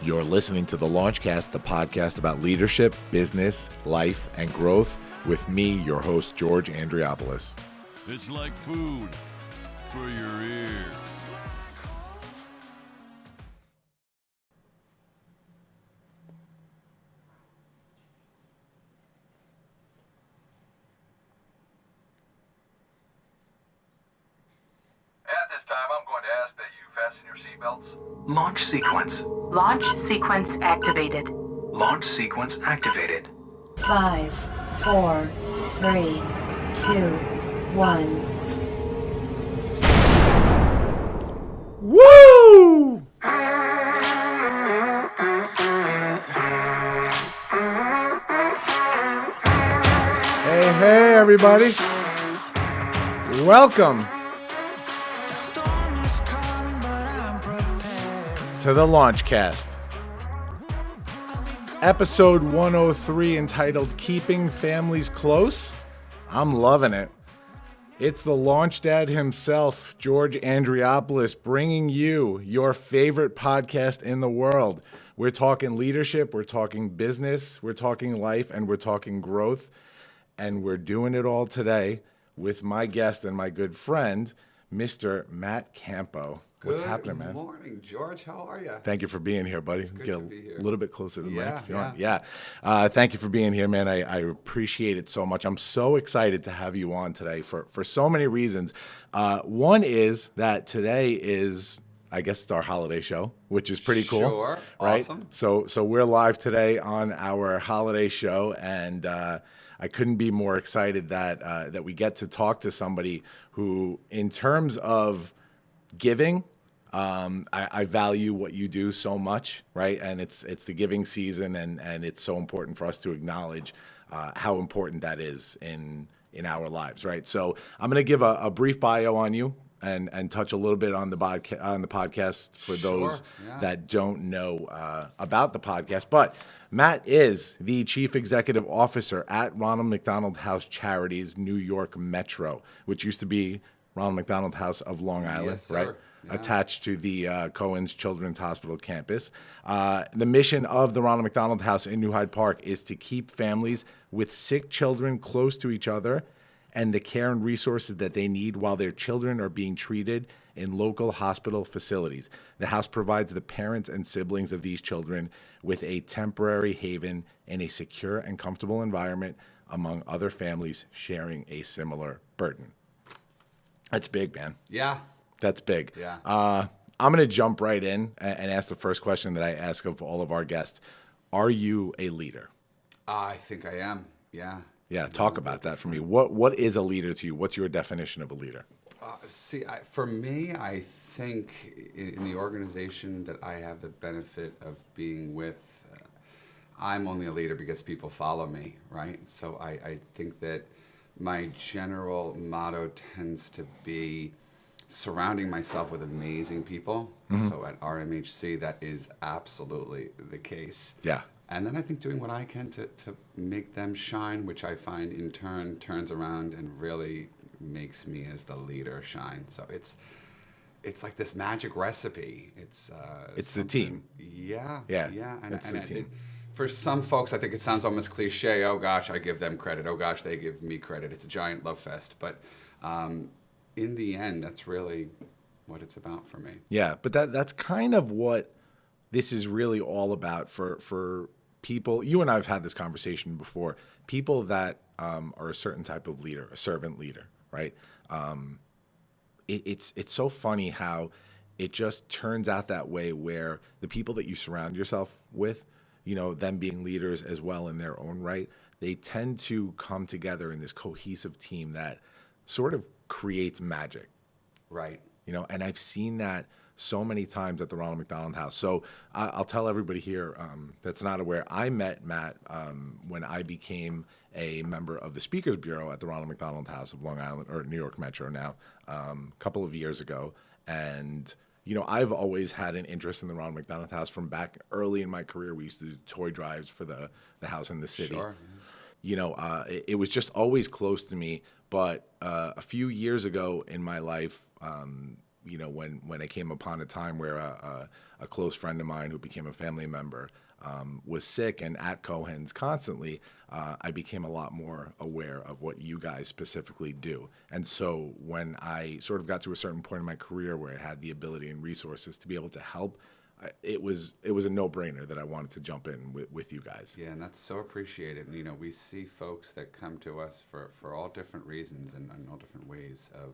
You're listening to the Launchcast, the podcast about leadership, business, life, and growth with me, your host, George Andriopoulos. It's like food for your ears. At this time, I'm going to ask that you fasten your seatbelts. Launch sequence. Launch sequence activated. Launch sequence activated. 5, 4, 3, 2, 1. Woo! Hey, everybody. Welcome to the Launchcast. Episode 103 entitled Keeping Families Close. I'm loving it. It's the launch dad himself, George Andriopoulos, bringing you your favorite podcast in the world. We're talking leadership, we're talking business, we're talking life, and we're talking growth. And we're doing it all today with my guest and my good friend, Mr. Matt Campo. What's happening, man? Good morning, George. How are you? Thank you for being here, buddy. It's good Get to be here. a little bit closer to the mic if you want. Yeah. Thank you for being here, man. I appreciate it so much. I'm so excited to have you on today for so many reasons. One is that today is, I guess, it's our holiday show, which is pretty cool. Sure. Right? Awesome. So we're live today on our holiday show, and I couldn't be more excited that we get to talk to somebody who, in terms of giving, I value what you do so much, right? And it's the giving season, and it's so important for us to acknowledge how important that is in our lives, right? So I'm going to give a brief bio on you and touch a little bit on the podcast for those that don't know about the podcast. But Matt is the Chief Executive Officer at Ronald McDonald House Charities, New York Metro, which used to be Ronald McDonald House of Long Island, Yes, sir. right? Yeah. Attached to the Cohen's Children's Hospital campus. The mission of the Ronald McDonald House in New Hyde Park is to keep families with sick children close to each other and the care and resources that they need while their children are being treated in local hospital facilities. The house provides the parents and siblings of these children with a temporary haven in a secure and comfortable environment among other families sharing a similar burden. That's big, man. Yeah. That's big. Yeah. I'm going to jump right in and ask the first question that I ask of all of our guests. Are you a leader? I think I am. Yeah. Yeah, talk about that for me. What is a leader to you? What's your definition of a leader? For me, I think in the organization that I have the benefit of being with, I'm only a leader because people follow me, right? So I think that my general motto tends to be surrounding myself with amazing people. Mm-hmm. So at RMHC, that is absolutely the case. Yeah. And then I think doing what I can to make them shine, which I find in turn turns around and really makes me as the leader shine. So it's like this magic recipe. It's the team. Yeah. And it's the team. For some folks, I think it sounds almost cliche. Oh gosh, I give them credit. Oh gosh, they give me credit. It's a giant love fest. But in the end, that's really what it's about for me. Yeah, but that's kind of what this is really all about for people. You and I have had this conversation before. People that are a certain type of leader, a servant leader, right? It's so funny how it just turns out that way, where the people that you surround yourself with, you know, them being leaders as well in their own right, they tend to come together in this cohesive team that sort of creates magic. Right. You know, and I've seen that so many times at the Ronald McDonald House. So I'll tell everybody here that's not aware, I met Matt when I became a member of the Speakers Bureau at the Ronald McDonald House of Long Island, or New York Metro now, a couple of years ago. And, you know, I've always had an interest in the Ronald McDonald House from back early in my career. We used to do toy drives for the house in the city. Sure. You know, it was just always close to me. But a few years ago in my life, when I came upon a time where a close friend of mine who became a family member was sick and at Cohen's constantly, I became a lot more aware of what you guys specifically do. And so when I sort of got to a certain point in my career where I had the ability and resources to be able to help, it was a no-brainer that I wanted to jump in with you guys. Yeah, and that's so appreciated. And, we see folks that come to us for all different reasons and all different ways of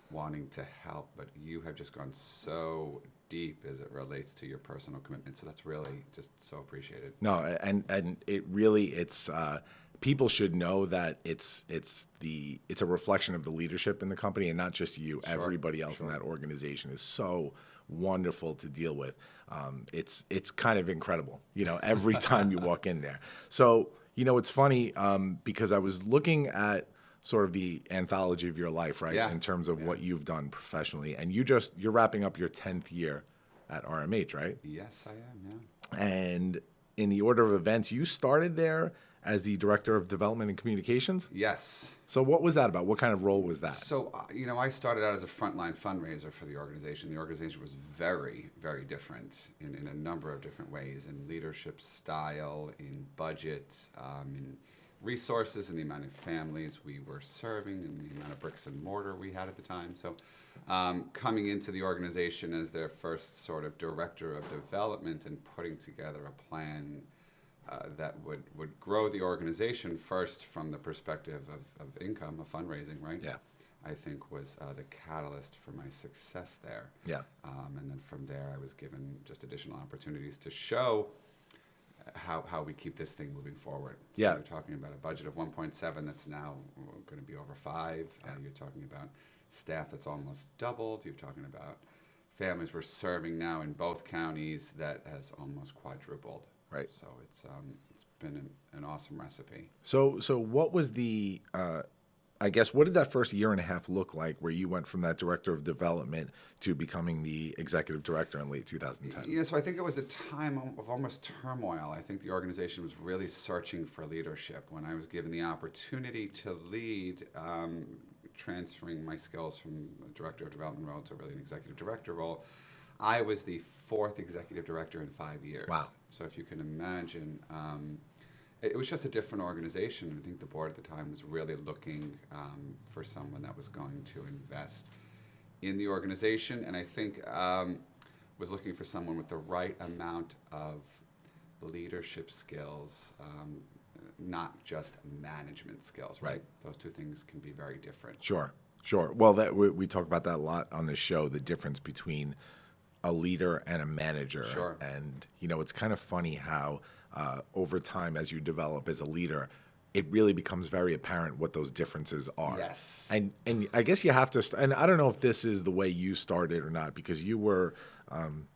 wanting to help, but you have just gone so deep as it relates to your personal commitment. So that's really just so appreciated. No, and it really, it's people should know that it's a reflection of the leadership in the company and not just you. Sure, Everybody else in that organization is so wonderful to deal with. It's kind of incredible, every time you walk in there. So, it's funny because I was looking at sort of the anthology of your life, right? Yeah. In terms of what you've done professionally. And you're wrapping up your 10th year at RMH, right? Yes, I am, yeah. And in the order of events, you started there as the Director of Development and Communications? Yes. So what was that about? What kind of role was that? So, I started out as a frontline fundraiser for the organization. The organization was very, very different in a number of different ways, in leadership style, in budget, in resources, and the amount of families we were serving, and the amount of bricks and mortar we had at the time. So coming into the organization as their first sort of director of development and putting together a plan that would grow the organization first from the perspective of income, of fundraising, right? Yeah. I think was the catalyst for my success there. Yeah. And then from there, I was given just additional opportunities to show how we keep this thing moving forward. So Yeah. You're talking about a budget of 1.7 that's now going to be over 5. Yeah. You're talking about staff that's almost doubled. You're talking about families we're serving now in both counties that has almost quadrupled. Right. So it's been an awesome recipe. So what was the, I guess, what did that first year and a half look like where you went from that Director of Development to becoming the Executive Director in late 2010? Yeah, so I think it was a time of almost turmoil. I think the organization was really searching for leadership. When I was given the opportunity to lead, transferring my skills from a Director of Development role to really an Executive Director role, I was the 4th Executive Director in 5 years. Wow. So if you can imagine, it was just a different organization. I think the board at the time was really looking for someone that was going to invest in the organization, and I think was looking for someone with the right amount of leadership skills, not just management skills, right? Those two things can be very different. Sure. Well, we talk about that a lot on this show, the difference between a leader and a manager. Sure. And, it's kind of funny how over time as you develop as a leader, it really becomes very apparent what those differences are. Yes. And I guess you have to, and I don't know if this is the way you started or not, because you were,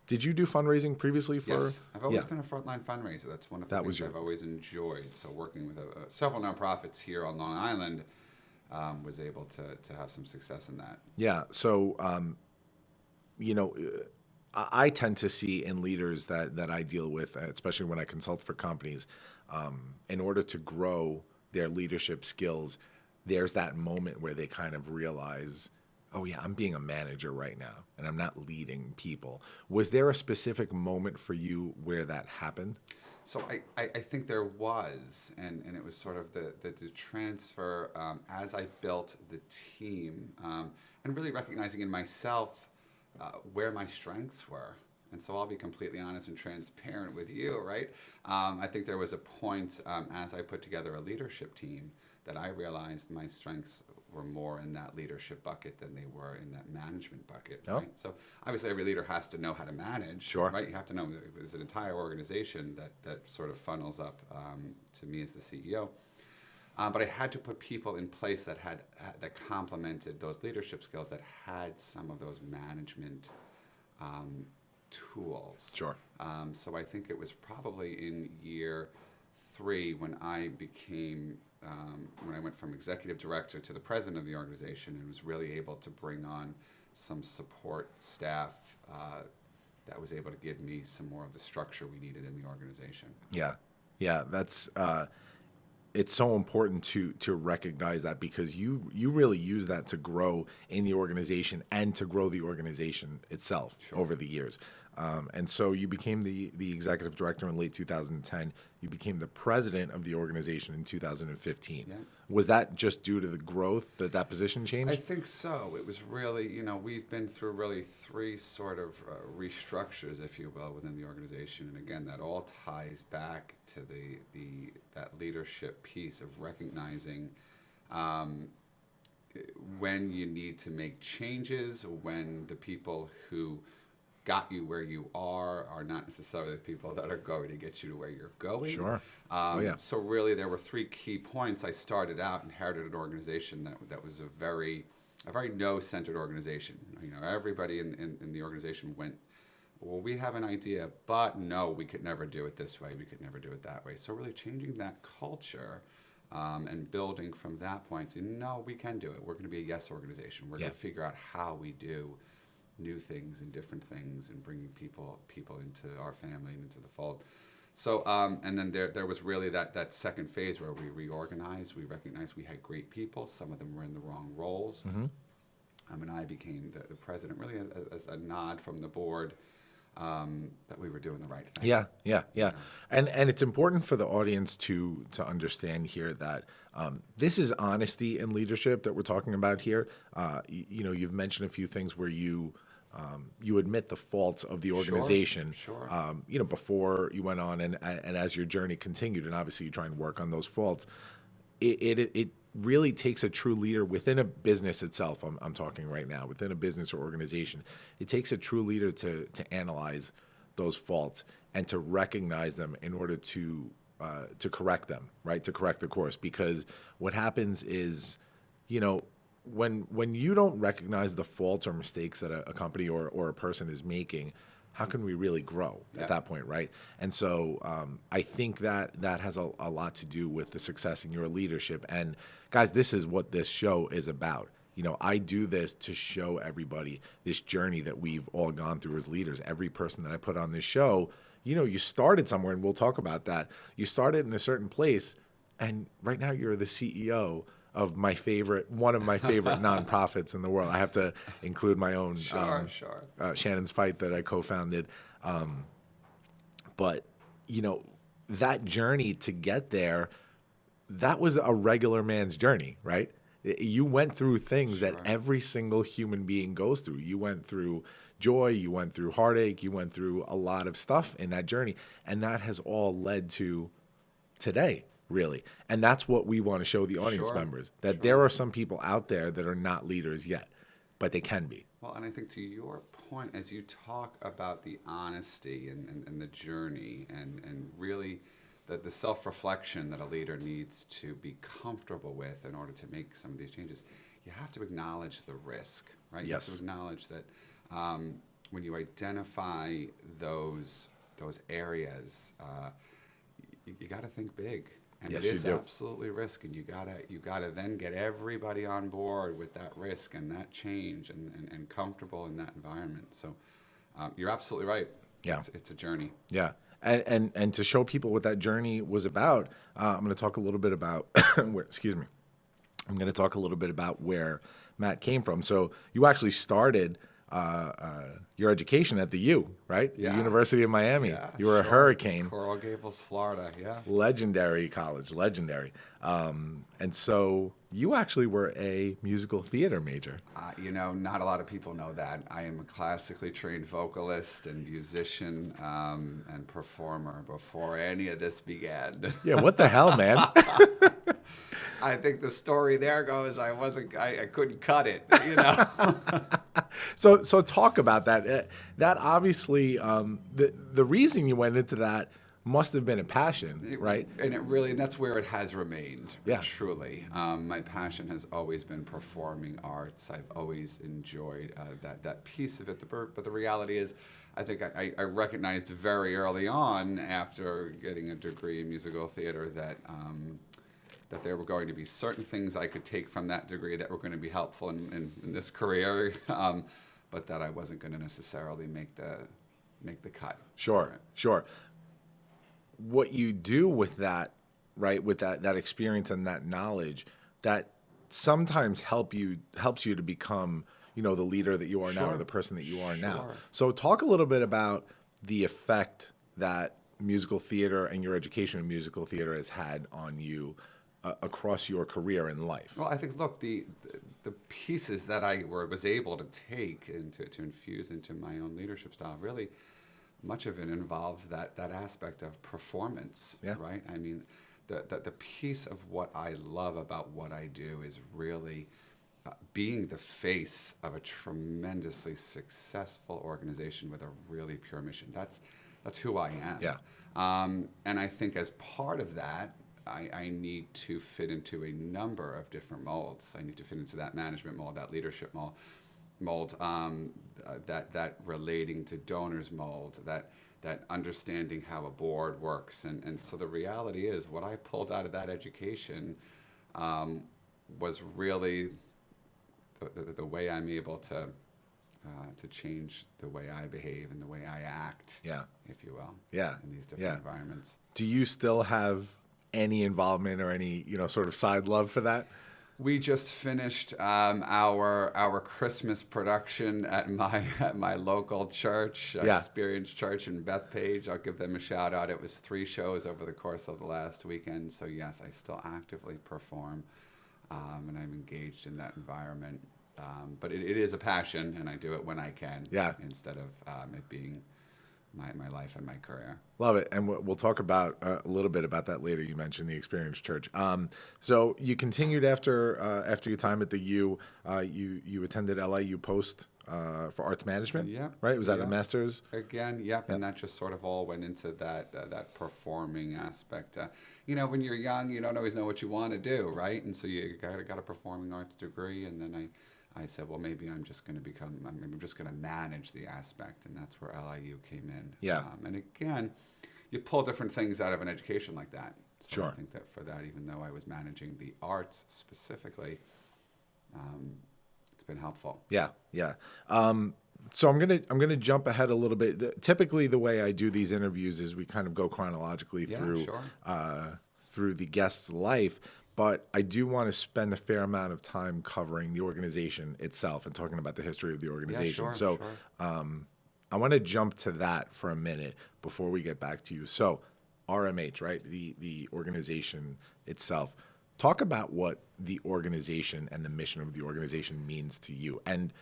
did you do fundraising previously for? Yes, I've always been a frontline fundraiser. That's one of the things I've always enjoyed. So working with several nonprofits here on Long Island, was able to have some success in that. Yeah. So, I tend to see in leaders that I deal with, especially when I consult for companies, in order to grow their leadership skills, there's that moment where they kind of realize, oh yeah, I'm being a manager right now and I'm not leading people. Was there a specific moment for you where that happened? So I think there was, and it was sort of the transfer as I built the team, and really recognizing in myself where my strengths were. And so I'll be completely honest and transparent with you, right? I think there was a point as I put together a leadership team that I realized my strengths were more in that leadership bucket than they were in that management bucket, right? So obviously every leader has to know how to manage, Sure. right? You have to know there's an entire organization that sort of funnels up to me as the CEO. But I had to put people in place that that complemented those leadership skills, that had some of those management tools. Sure. So I think it was probably in year 3 when I became, when I went from executive director to the president of the organization, and was really able to bring on some support staff that was able to give me some more of the structure we needed in the organization. Yeah, that's it's so important to recognize that, because you really use that to grow in the organization and to grow the organization itself over the years. And so you became the executive director in late 2010. You became the president of the organization in 2015. Yeah. Was that just due to the growth that position changed? I think so. It was really, we've been through really three sort of restructures, if you will, within the organization. And again, that all ties back to that leadership piece of recognizing when you need to make changes, when the people who got you where you are not necessarily the people that are going to get you to where you're going. Sure. So really, there were three key points. I started out, inherited an organization that was a very no-centered organization. Everybody in the organization went, well, we have an idea, but no, we could never do it this way. We could never do it that way. So really changing that culture and building from that point, no, we can do it. We're going to be a yes organization. We're going to figure out how we do new things and different things and bringing people into our family and into the fold. So, and then there was really that second phase where we reorganized. We recognized we had great people. Some of them were in the wrong roles. And I became the president, really as a nod from the board that we were doing the right thing. Yeah. And it's important for the audience to understand here that this is honesty in leadership that we're talking about here. You've mentioned a few things where you admit the faults of the organization. Sure. Before you went on and as your journey continued, and obviously you're trying to work on those faults. It really takes a true leader within a business itself. I'm talking right now within a business or organization. It takes a true leader to analyze those faults and to recognize them in order to correct them, right? To correct the course. Because what happens is, when you don't recognize the faults or mistakes that a company or a person is making, how can we really grow at that point, right? And so I think that has a lot to do with the success in your leadership. And guys, this is what this show is about. I do this to show everybody this journey that we've all gone through as leaders. Every person that I put on this show, you started somewhere, and we'll talk about that. You started in a certain place, and right now you're the CEO of one of my favorite nonprofits in the world. I have to include my own, Shannon's Fight, that I co-founded. But that journey to get there, that was a regular man's journey, right? You went through things that every single human being goes through. You went through joy, you went through heartache, you went through a lot of stuff in that journey. And that has all led to today, really. And that's what we want to show the audience members, that there are some people out there that are not leaders yet, but they can be. Well, and I think to your point, as you talk about the honesty and the journey and really the self-reflection that a leader needs to be comfortable with in order to make some of these changes, you have to acknowledge the risk, right? Yes. You have to acknowledge that when you identify those areas, you got to think big. And Yes, it is you do. absolutely risk, and you gotta then get everybody on board with that risk and that change and comfortable in that environment. So you're absolutely right. Yeah. It's a journey. Yeah. And to show people what that journey was about, I'm going to talk a little bit about I'm going to talk a little bit about where Matt came from. So you actually started your education at the U, right? Yeah. The University of Miami. Yeah, You were a Hurricane. Coral Gables, Florida. Yeah. Legendary college, legendary. And so you actually were a musical theater major. Not a lot of people know that. I am a classically trained vocalist and musician and performer before any of this began. Yeah, what the hell, man? I think the story there goes, I couldn't cut it, So talk about that. That obviously, the reason you went into that must have been a passion, right? And that's where it has remained, Yeah. truly. My passion has always been performing arts. I've always enjoyed that piece of it. But the reality is, I think I recognized very early on after getting a degree in musical theater that there were going to be certain things I could take from that degree that were going to be helpful in this career, but that I wasn't going to necessarily make the cut. Sure. What you do with that right, with that experience and that knowledge that sometimes helps you to become, the leader that you are now, or Sure. the person that you are now. Sure. So talk a little bit about the effect that musical theater and your education in musical theater has had on you across your career in life. Well, I think, look, the pieces that I was able to take and to infuse into my own leadership style, really, much of it involves that aspect of performance, Yeah. right? I mean, the piece of what I love about what I do is really being the face of a tremendously successful organization with a really pure mission. That's who I am. Yeah. And I think as part of that, I need to fit into a number of different molds. I need to fit into that management mold, that leadership mold, that relating to donors mold, that understanding how a board works. And so the reality is, what I pulled out of that education was really the way I'm able to change the way I behave and the way I act, Yeah. if you will, Yeah. in these different Yeah. environments. Do you still have any involvement or any, sort of side love for that? We just finished our Christmas production at my local church, Yeah. Experience Church in Bethpage. I'll give them a shout out. It was 3 shows over the course of the last weekend. So yes, I still actively perform, and I'm engaged in that environment. But it is a passion, and I do it when I can. Yeah. Instead of it being my life and my career. Love it, and we'll talk about a little bit about that later. You mentioned the Experience Church. So you continued after your time at the U. You attended LIU Post for Arts Management. Yep. Right? Was that a Yep. master's? Again, yep, and that just sort of all went into that performing aspect. When you're young, you don't always know what you want to do, right? And so you got a performing arts degree, and then I said, well, maybe I'm just going to manage the aspect, and that's where LIU came in. Yeah. And again, you pull different things out of an education like that. So Sure. I think that for that, even though I was managing the arts specifically, it's been helpful. Yeah, yeah. So I'm gonna jump ahead a little bit. Typically, the way I do these interviews is we kind of go chronologically Yeah, through sure. through the guest's life. But I do want to spend a fair amount of time covering the organization itself and talking about the history of the organization. sure. I want to jump to that for a minute before we get back to you. So RMH, right? The organization itself. Talk about what the organization and the mission of the organization means to you, and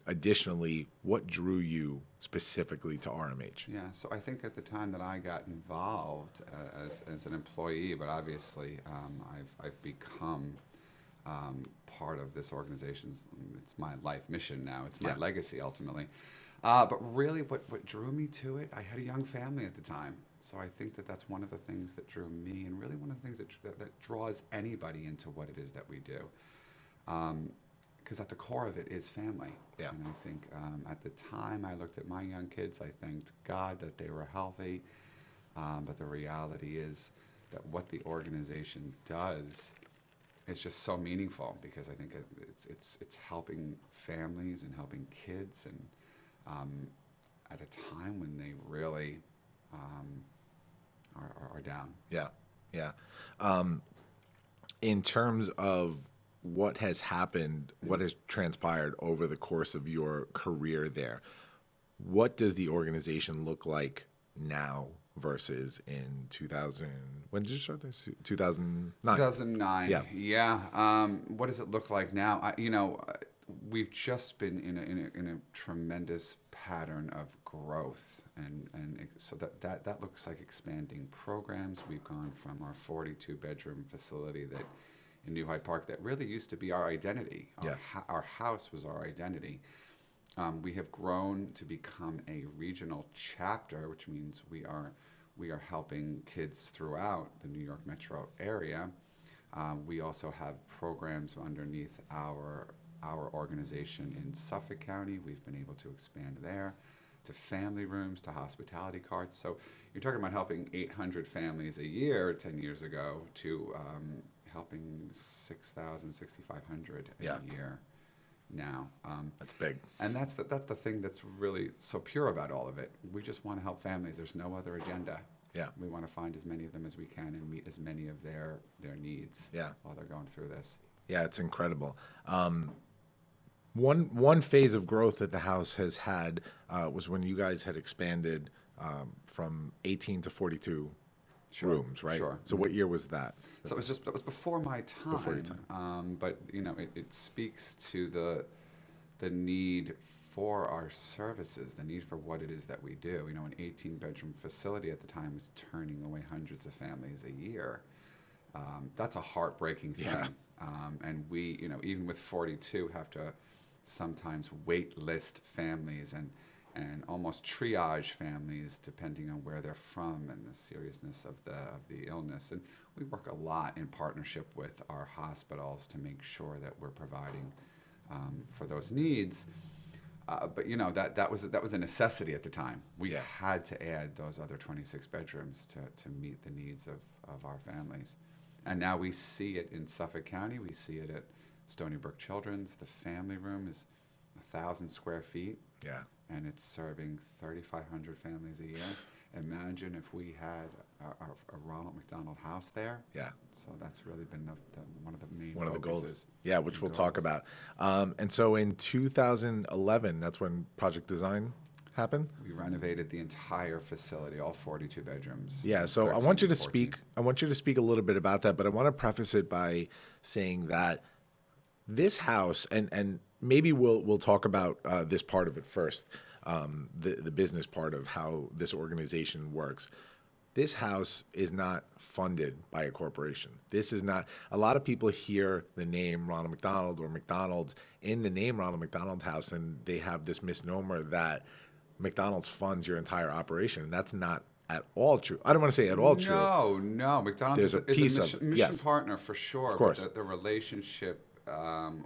additionally, what drew you specifically to RMH? Yeah, so I think at the time that I got involved as an employee, but obviously I've become part of this organization. It's my life mission now. It's my legacy ultimately. But really, what drew me to it, I had a young family at the time. So I think that's one of the things that drew me, and really one of the things that draws anybody into what it is that we do. Because at the core of it is family. Yeah. And I think at the time I looked at my young kids, I thanked God that they were healthy. But the reality is that what the organization does is just so meaningful, because I think it's helping families and helping kids, and at a time when they really are down. Yeah, yeah. In terms of what has happened, what has transpired over the course of your career there, what does the organization look like now versus in 2000? When did you start this? 2009. 2009. Yeah. Yeah. What does it look like now? We've just been in a tremendous pattern of growth, so that looks like expanding programs. We've gone from our 42-bedroom facility in New Hyde Park that really used to be our identity. Our house was our identity. We have grown to become a regional chapter, which means we are helping kids throughout the New York metro area. We also have programs underneath our organization in Suffolk County. We've been able to expand there to family rooms, to hospitality carts. So you're talking about helping 800 families a year 10 years ago to helping 6,000, 6,500 a year now. That's big. And that's the thing that's really so pure about all of it. We just want to help families. There's no other agenda. Yeah. We want to find as many of them as we can and meet as many of their needs. Yeah. While they're going through this. Yeah, it's incredible. One phase of growth that the house has had was when you guys had expanded from 18 to 42 rooms, right? Sure. So what year was that? So that was before my time. Before your time. But it speaks to the need for our services, the need for what it is that we do. An 18-bedroom facility at the time was turning away hundreds of families a year. That's a heartbreaking thing. Yeah. And we, even with 42, have to sometimes wait list families and almost triage families depending on where they're from and the seriousness of the illness. And we work a lot in partnership with our hospitals to make sure that we're providing for those needs. But that was a necessity at the time. We had to add those other 26 bedrooms to meet the needs of our families. And now we see it in Suffolk County. We see it at Stony Brook Children's. The family room is 1,000 square feet. Yeah. And it's serving 3,500 families a year. Imagine if we had a Ronald McDonald house there. Yeah. So that's really been one of the main One of the focuses. goals. Yeah, which we'll talk about. And so in 2011, that's when Project Design happened? We renovated the entire facility, all 42 bedrooms. Yeah, so I 13 want you to 14. speak. I want you to speak a little bit about that, but I want to preface it by saying that this house, and maybe we'll talk about this part of it first, the business part of how this organization works. This house is not funded by a corporation. This is not. A lot of people hear the name Ronald McDonald or McDonald's in the name Ronald McDonald House, and they have this misnomer that McDonald's funds your entire operation, and that's not at all true. I don't want to say at all true. No. McDonald's There's a piece is a of it, mission yes. partner for sure. Of course. But the relationship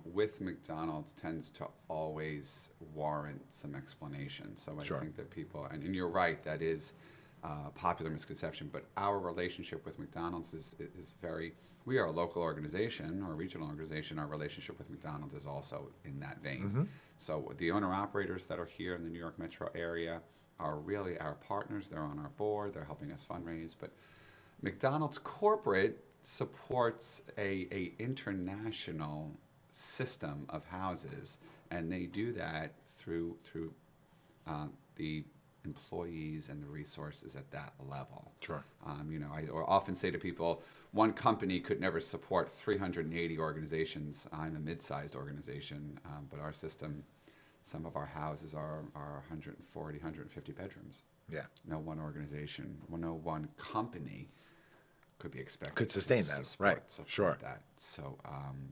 with McDonald's tends to always warrant some explanation. So I think that people, and you're right, that is a popular misconception, but our relationship with McDonald's is very, we are a local organization or a regional organization. Our relationship with McDonald's is also in that vein. Mm-hmm. So the owner-operators that are here in the New York metro area are really our partners. They're on our board. They're helping us fundraise. But McDonald's corporate supports a international system of houses, and they do that through the employees and the resources at that level. Sure. I often say to people, one company could never support 380 organizations. I'm a mid-sized organization, but our system, some of our houses are 140, 150 bedrooms. Yeah. No one organization, no one company could be expected Could sustain to that, support right, sure. that. So,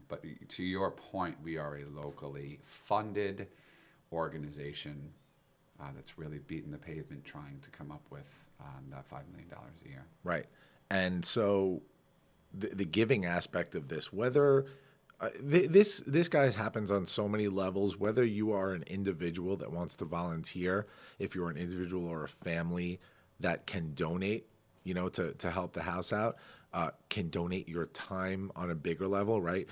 but to your point, we are a locally funded organization that's really beating the pavement trying to come up with that $5 million a year. Right. And so the giving aspect of this, whether this guys happens on so many levels, whether you are an individual that wants to volunteer, if you're an individual or a family that can donate, to help the house out, can donate your time on a bigger level, right?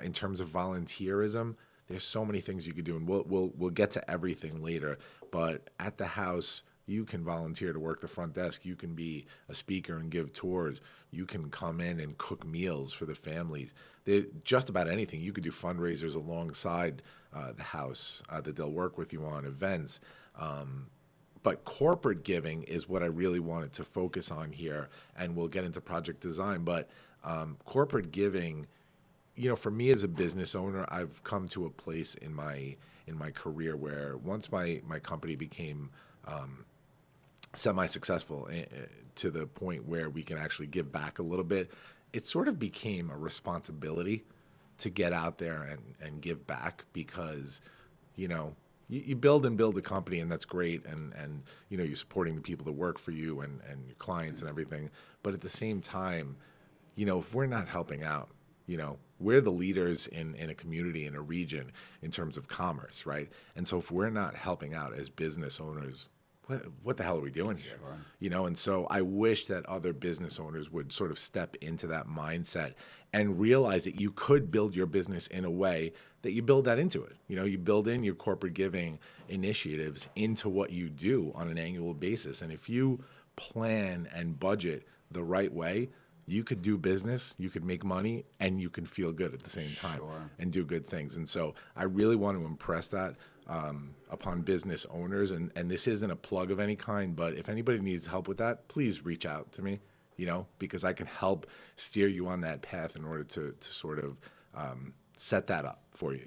In terms of volunteerism, there's so many things you could do, and we'll get to everything later. But at the house, you can volunteer to work the front desk. You can be a speaker and give tours. You can come in and cook meals for the families. Just about anything. You could do fundraisers alongside the house that they'll work with you on, events. But corporate giving is what I really wanted to focus on here, and we'll get into project design. But corporate giving, for me as a business owner, I've come to a place in my career where once my company became semi-successful to the point where we can actually give back a little bit, it sort of became a responsibility to get out there and give back because, you build a company, and that's great, and you're supporting the people that work for you and your clients and everything. But at the same time, if we're not helping out, we're the leaders in a community, in a region, in terms of commerce, right? And so if we're not helping out as business owners, what the hell are we doing here? Sure. And so I wish that other business owners would sort of step into that mindset and realize that you could build your business in a way that you build that into it. You build in your corporate giving initiatives into what you do on an annual basis. And if you plan and budget the right way, you could do business, you could make money, and you can feel good at the same time and do good things. And so I really want to impress that upon business owners. And this isn't a plug of any kind, but if anybody needs help with that, please reach out to me, because I can help steer you on that path in order to sort of set that up for you,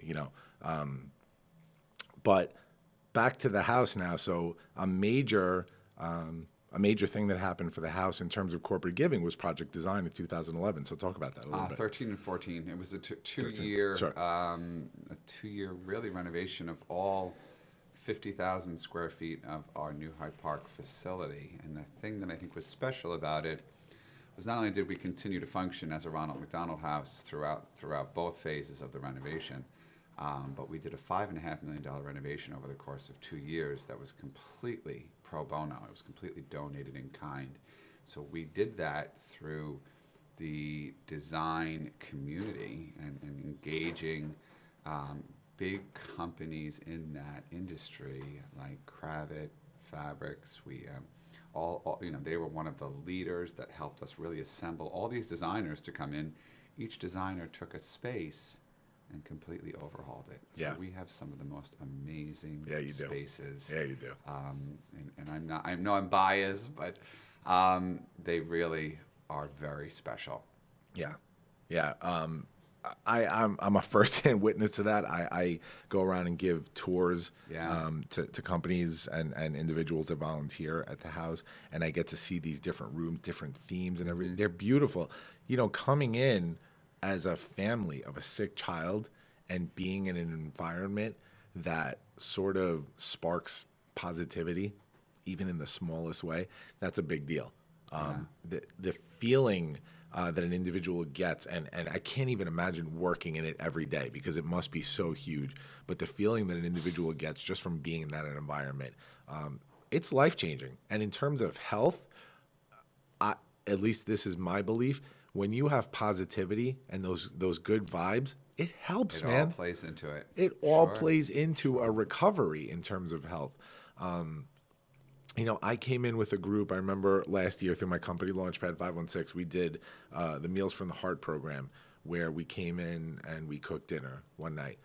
But back to the house now. So a major thing that happened for the house in terms of corporate giving was Project Design in 2011. So talk about that a little bit. 13 and 14. It was a two-year really renovation of all 50,000 square feet of our new Hyde Park facility. And the thing that I think was special about it was not only did we continue to function as a Ronald McDonald house throughout both phases of the renovation, but we did a $5.5 million renovation over the course of 2 years that was completely pro bono. It was completely donated in kind. So we did that through the design community and engaging big companies in that industry like Kravet Fabrics. We they were one of the leaders that helped us really assemble all these designers to come in. Each designer took a space and completely overhauled it. So we have some of the most amazing spaces. Yeah, you do. And I know I'm biased, but they really are very special. Yeah. I'm a first-hand witness to that. I go around and give tours to companies and individuals that volunteer at the house, and I get to see these different rooms, different themes, and everything. They're beautiful. Coming in as a family of a sick child and being in an environment that sort of sparks positivity, even in the smallest way, that's a big deal. The feeling that an individual gets, and I can't even imagine working in it every day because it must be so huge, but the feeling that an individual gets just from being in that environment, it's life-changing. And in terms of health, at least this is my belief, when you have positivity and those good vibes, it helps, man. It all plays into it. It all plays into a recovery in terms of health. I came in with a group. I remember last year through my company, Launchpad 516, we did the Meals from the Heart program where we came in and we cooked dinner one night.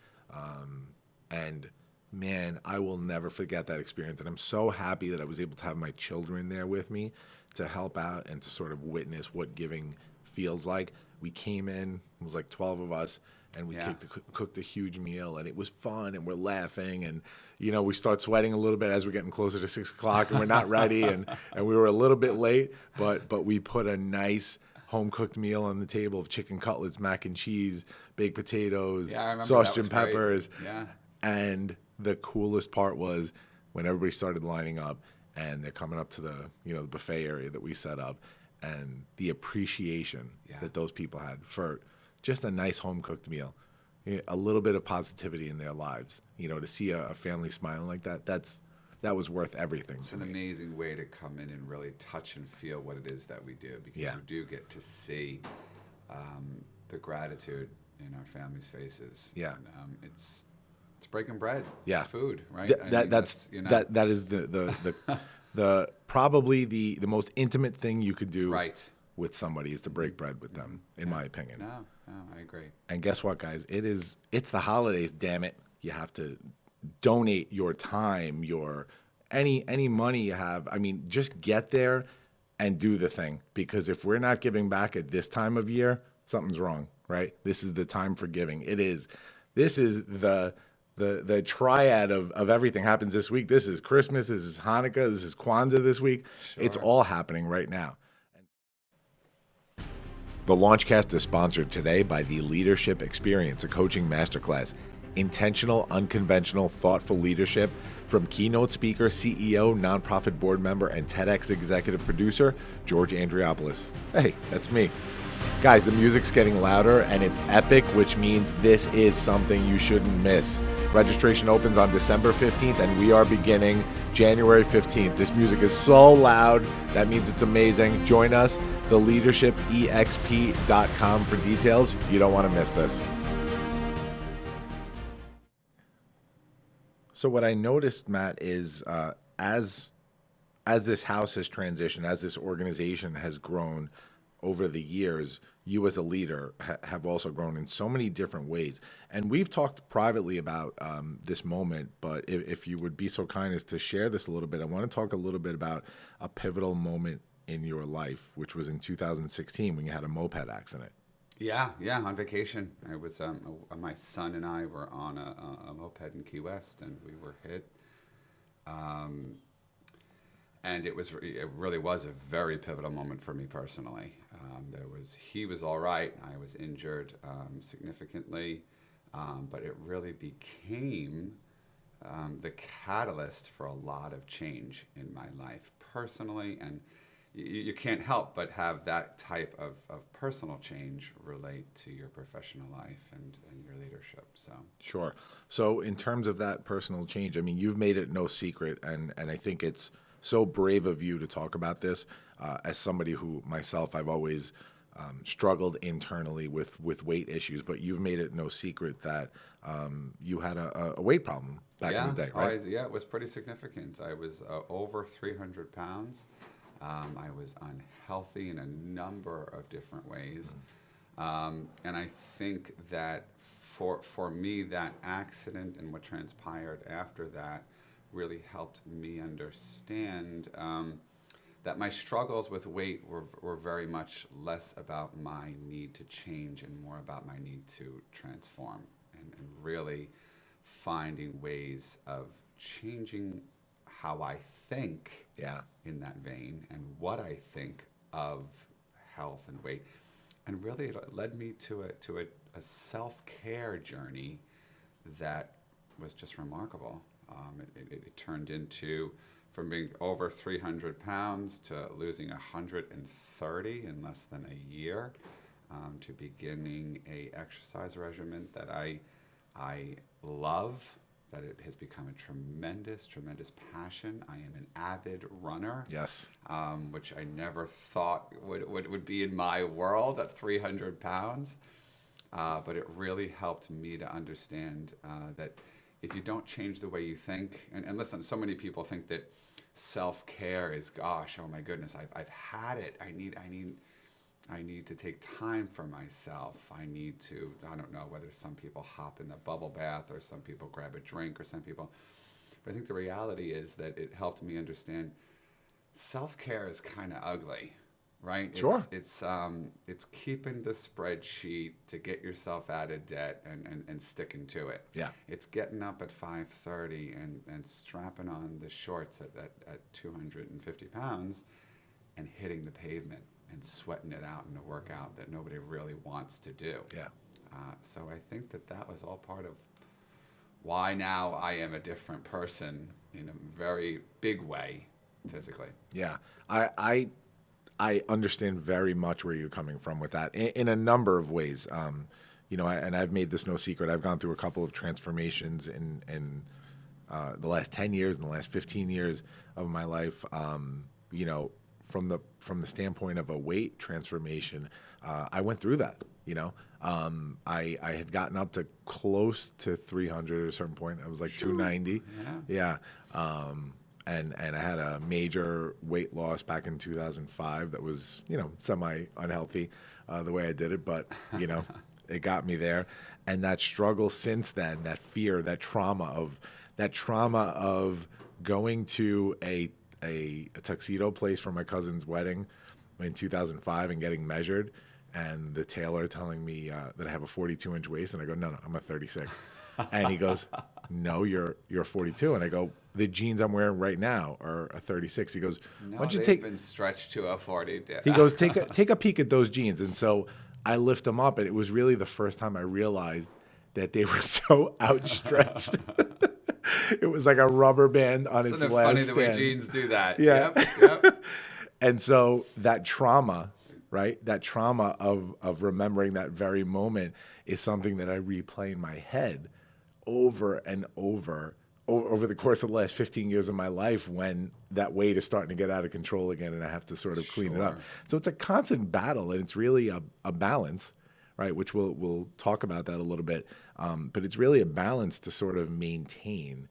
And man, I will never forget that experience. And I'm so happy that I was able to have my children there with me to help out and to sort of witness what giving feels like. We came in, it was like 12 of us, and we cooked a huge meal, and it was fun, and we're laughing, and we start sweating a little bit as we're getting closer to 6 o'clock, and we're not ready, and we were a little bit late, but we put a nice home-cooked meal on the table of chicken cutlets, mac and cheese, baked potatoes, sausage and peppers. Yeah. And the coolest part was when everybody started lining up, and they're coming up to the the buffet area that we set up, and the appreciation that those people had for just a nice home-cooked meal, a little bit of positivity in their lives. To see a family smiling like that, that was worth everything. It's an amazing way to come in and really touch and feel what it is that we do, because you do get to see the gratitude in our families' faces. Yeah. And, it's breaking bread. Yeah. It's food, right? That is the probably the most intimate thing you could do with somebody is to break bread with them, in my opinion. No, I agree. And guess what, guys? It's the holidays, damn it. You have to donate your time, your any money you have. I mean, just get there and do the thing, because if we're not giving back at this time of year, something's wrong, right? This is the time for giving. This is the triad of everything happens this week. This is Christmas, this is Hanukkah, this is Kwanzaa this week. Sure. It's all happening right now. The Launchcast is sponsored today by the Leadership Experience, a coaching masterclass. Intentional, unconventional, thoughtful leadership from keynote speaker, CEO, nonprofit board member, and TEDx executive producer, George Andriopoulos. Hey, that's me. Guys, the music's getting louder and it's epic, which means this is something you shouldn't miss. Registration opens on December 15th and we are beginning January 15th. This music is so loud. That means it's amazing. Join us, theleadershipexp.com for details. You don't want to miss this. So what I noticed, Matt, is as as this house has transitioned, as this organization has grown over the years, you as a leader have also grown in so many different ways. And we've talked privately about this moment, but if you would be so kind as to share this a little bit, I want to talk a little bit about a pivotal moment in your life, which was in 2016 when you had a moped accident. Yeah, on vacation. I was my son and I were on a moped in Key West, and we were hit. And it really was a very pivotal moment for me personally. He was all right. I was injured significantly, but it really became the catalyst for a lot of change in my life personally. And you can't help but have that type of personal change relate to your professional life and your leadership. So Sure. So in terms of that personal change, I mean, you've made it no secret, and I think it's so brave of you to talk about this. As somebody who myself, I've always struggled internally with weight issues, but you've made it no secret that you had a weight problem back in the day, right? It was pretty significant. I was over 300 pounds. I was unhealthy in a number of different ways. And I think that for me, that accident and what transpired after that really helped me understand that my struggles with weight were very much less about my need to change and more about my need to transform and really finding ways of changing how I think in that vein and what I think of health and weight. And really it led me to a self-care journey that was just remarkable. It turned into from being over 300 pounds to losing 130 in less than a year, to beginning a exercise regimen that I love, that it has become a tremendous passion. I am an avid runner. Yes. Which I never thought would be in my world at 300 pounds. But it really helped me to understand that if you don't change the way you think, and listen, so many people think that self-care is, gosh, oh my goodness, I've had it. I need to take time for myself. I don't know whether some people hop in the bubble bath or some people grab a drink or some people, but I think the reality is that it helped me understand self-care is kind of ugly, right? Sure. It's keeping the spreadsheet to get yourself out of debt and sticking to it. Yeah. It's getting up at 5:30 and strapping on the shorts at 250 pounds and hitting the pavement and sweating it out in a workout that nobody really wants to do. Yeah. So I think that was all part of why now I am a different person in a very big way physically. Yeah. I understand very much where you're coming from with that in a number of ways. And I've made this no secret. I've gone through a couple of transformations in the last 10 years and the last 15 years of my life. From the standpoint of a weight transformation, I went through that. I had gotten up to close to 300 at a certain point. I was like 290. Yeah. And I had a major weight loss back in 2005 that was, semi unhealthy the way I did it, but, it got me there. And that struggle since then, that fear, that trauma of going to a tuxedo place for my cousin's wedding in 2005 and getting measured, and the tailor telling me that I have a 42-inch waist, and I go, no, I'm a 36. And he goes, no, you're 42. And I go, the jeans I'm wearing right now are a 36. He goes, No, why don't you they've been stretched to a 40. He goes, take a peek at those jeans. And so I lift them up, and it was really the first time I realized that they were so outstretched. It was like a rubber band on its last stand. Isn't it funny the way jeans do that? Yeah. Yep. And so that trauma, right? That trauma of remembering that very moment is something that I replay in my head over and over the course of the last 15 years of my life, when that weight is starting to get out of control again and I have to sort of clean it up. So it's a constant battle, and it's really a balance, right? Which we'll talk about that a little bit. But it's really a balance to sort of maintain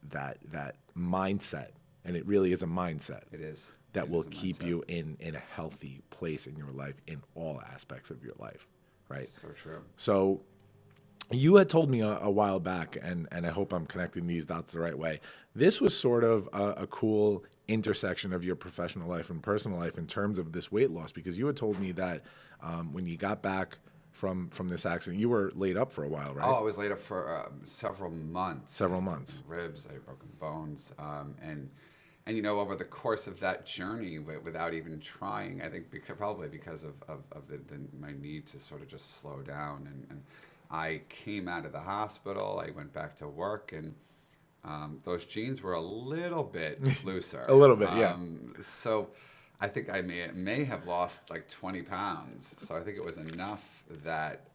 that mindset And it really is a mindset It is. that It will is a keep mindset. you in a healthy place in your life, in all aspects of your life, right? So true. So you had told me a while back, and I hope I'm connecting these dots the right way. This was sort of a cool intersection of your professional life and personal life in terms of this weight loss, because you had told me that when you got back from this accident, you were laid up for a while, right? Oh, I was laid up for several months. Several months. Ribs, I had broken bones, and you know, over the course of that journey, without even trying, I think probably because of my need to sort of just slow down, and I came out of the hospital, I went back to work, and those jeans were a little bit looser. A little bit, yeah. So I think I may have lost like 20 pounds. So I think it was enough that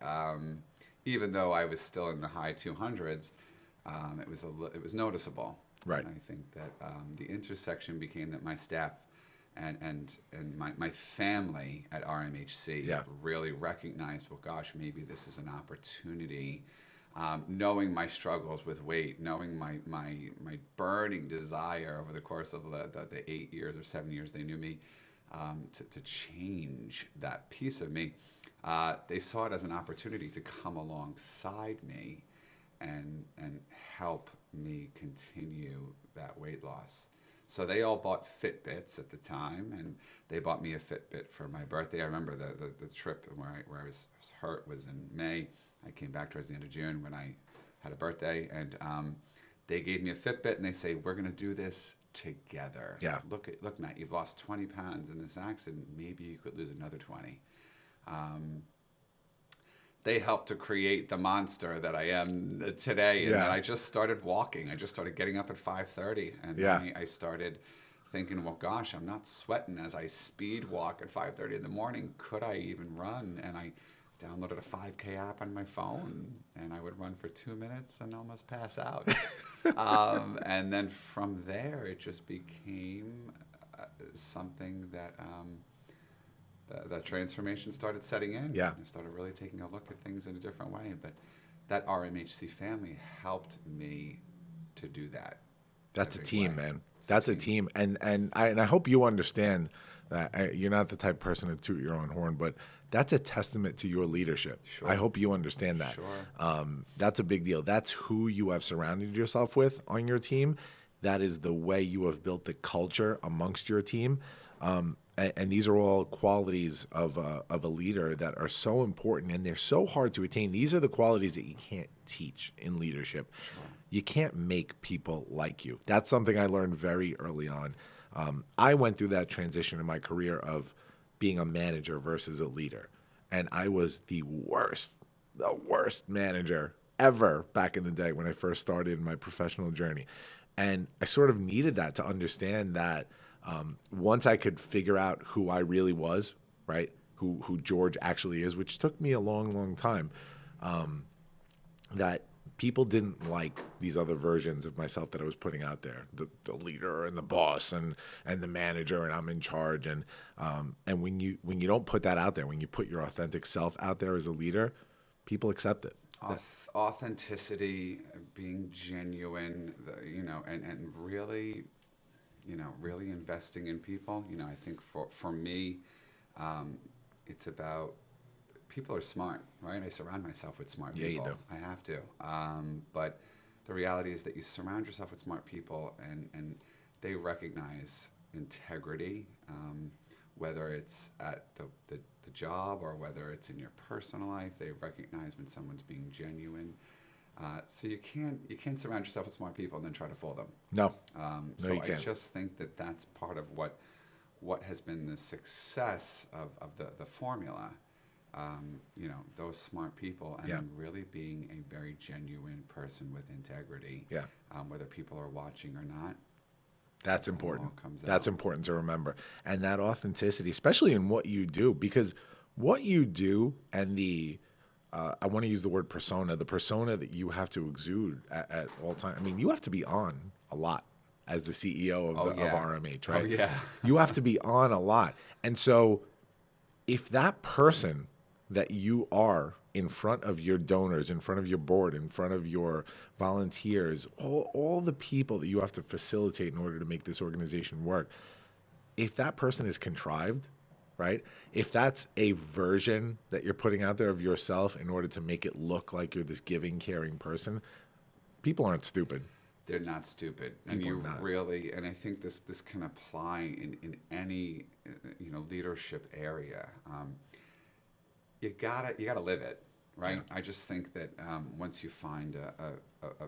even though I was still in the high 200s, it was noticeable. Right. And I think that the intersection became that my staff and my family at RMHC Yeah. really recognized, well, gosh, maybe this is an opportunity. Knowing my struggles with weight, knowing my burning desire over the course of the 8 years or 7 years they knew me, to change that piece of me, they saw it as an opportunity to come alongside me and help me continue that weight loss. So they all bought Fitbits at the time, and they bought me a Fitbit for my birthday. I remember the trip where I was hurt was in May. I came back towards the end of June when I had a birthday, and they gave me a Fitbit, and they say, we're going to do this together. Yeah. Look, Matt, you've lost 20 pounds in this accident. Maybe you could lose another 20. They helped to create the monster that I am today. And Yeah. then I just started walking. I just started getting up at 5:30. And Yeah. then I started thinking, well, gosh, I'm not sweating as I speed walk at 5:30 in the morning. Could I even run? And I downloaded a 5K app on my phone, and I would run for 2 minutes and almost pass out. And then from there, it just became something that the transformation started setting in. Yeah. I started really taking a look at things in a different way. But that RMHC family helped me to do that. That's a big team, way. man. It's a That's a team, and I hope you understand that you're not the type of person to toot your own horn, but that's a testament to your leadership. Sure. I hope you understand that. Sure. That's a big deal. That's who you have surrounded yourself with on your team. That is the way you have built the culture amongst your team. And these are all qualities of a leader that are so important, and they're so hard to attain. These are the qualities that you can't teach in leadership. Sure. You can't make people like you. That's something I learned very early on. I went through that transition in my career of being a manager versus a leader. And I was the worst manager ever back in the day when I first started my professional journey. And I sort of needed that to understand that once I could figure out who I really was, right, who George actually is, which took me a long, long time, that people didn't like these other versions of myself that I was putting out there, the leader and the boss and the manager and I'm in charge. And when you don't put that out there, when you put your authentic self out there as a leader, people accept it. Authenticity, being genuine, and really, really investing in people. I think for me, it's about, people are smart, right? I surround myself with smart people. Yeah, you do. I have to. But the reality is that you surround yourself with smart people, and they recognize integrity, whether it's at the job or whether it's in your personal life. They recognize when someone's being genuine. So you can't surround yourself with smart people and then try to fool them. No. So you I can't. just think that that's part of what has been the success of the formula. Those smart people, and Yeah. then really being a very genuine person with integrity. Yeah. Whether people are watching or not. That's It all important. comes That's out. important to remember. And that authenticity, especially in what you do, because what you do and I want to use the word persona, the persona that you have to exude at all times. I mean, you have to be on a lot as the CEO of RMH, right? Oh, yeah. You have to be on a lot. And so if that person that you are in front of your donors, in front of your board, in front of your volunteers, all the people that you have to facilitate in order to make this organization work, if that person is contrived, right? If that's a version that you're putting out there of yourself in order to make it look like you're this giving, caring person, people aren't stupid. They're not stupid, and People you are not. really, and I think this can apply in any leadership area. You gotta live it, right? Yeah. I just think that once you find a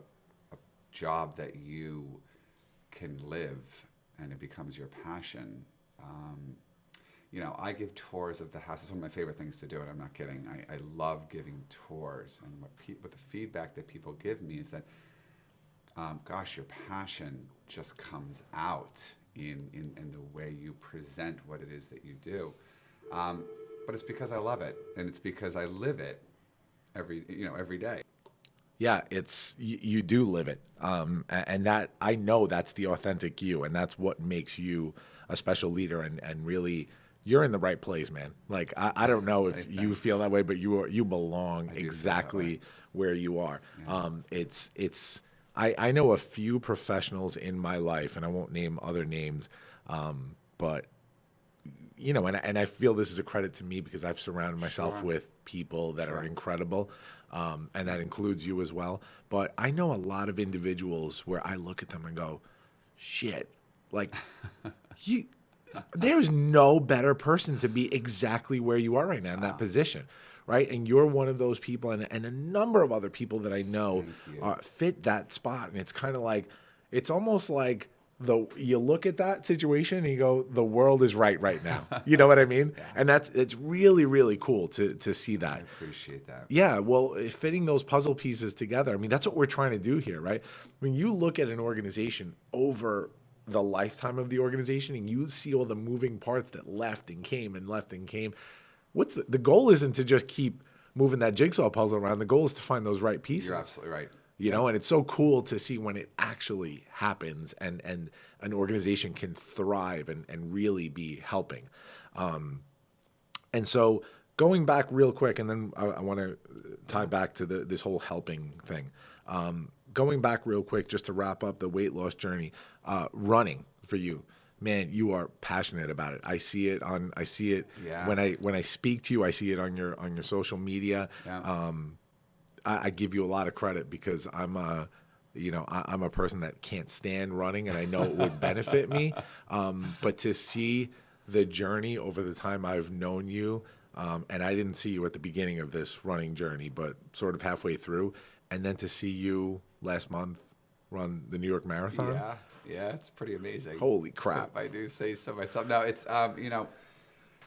job that you can live and it becomes your passion. I give tours of the house. It's one of my favorite things to do, and I'm not kidding. I love giving tours, and what the feedback that people give me is that, gosh, your passion just comes out in the way you present what it is that you do. But it's because I love it, and it's because I live it every day. Yeah, you do live it, and that I know that's the authentic you, and that's what makes you a special leader, and really you're in the right place, man. Like I don't know if you feel that way, but you belong exactly where you are. Yeah. I know a few professionals in my life, and I won't name other names, but and I feel this is a credit to me because I've surrounded myself with people that are incredible, and that includes you as well. But I know a lot of individuals where I look at them and go, shit, like there is no better person to be exactly where you are right now in that position, right? And you're one of those people, and a number of other people that I know fit that spot. And it's kind of like, it's almost like you look at that situation and you go, the world is right now. You know what I mean? Yeah. And it's really, really cool to see that. I appreciate that. Yeah, well, fitting those puzzle pieces together, I mean, that's what we're trying to do here, right? When you look at an organization over the lifetime of the organization and you see all the moving parts that left and came, what's the goal isn't to just keep moving that jigsaw puzzle around. The goal is to find those right pieces. You're absolutely right. You know, and it's so cool to see when it actually happens and an organization can thrive and really be helping. And so going back real quick, and then I want to tie back to this whole helping thing. Going back real quick, just to wrap up the weight loss journey, running for you, man, you are passionate about it. I see it Yeah. when I speak to you. I see it on your social media. Yeah. I give you a lot of credit because I'm a person that can't stand running, and I know it would benefit me. But to see the journey over the time I've known you, and I didn't see you at the beginning of this running journey, but sort of halfway through, and then to see you last month run the New York Marathon. Yeah, it's pretty amazing. Holy crap. If I do say so myself. No, it's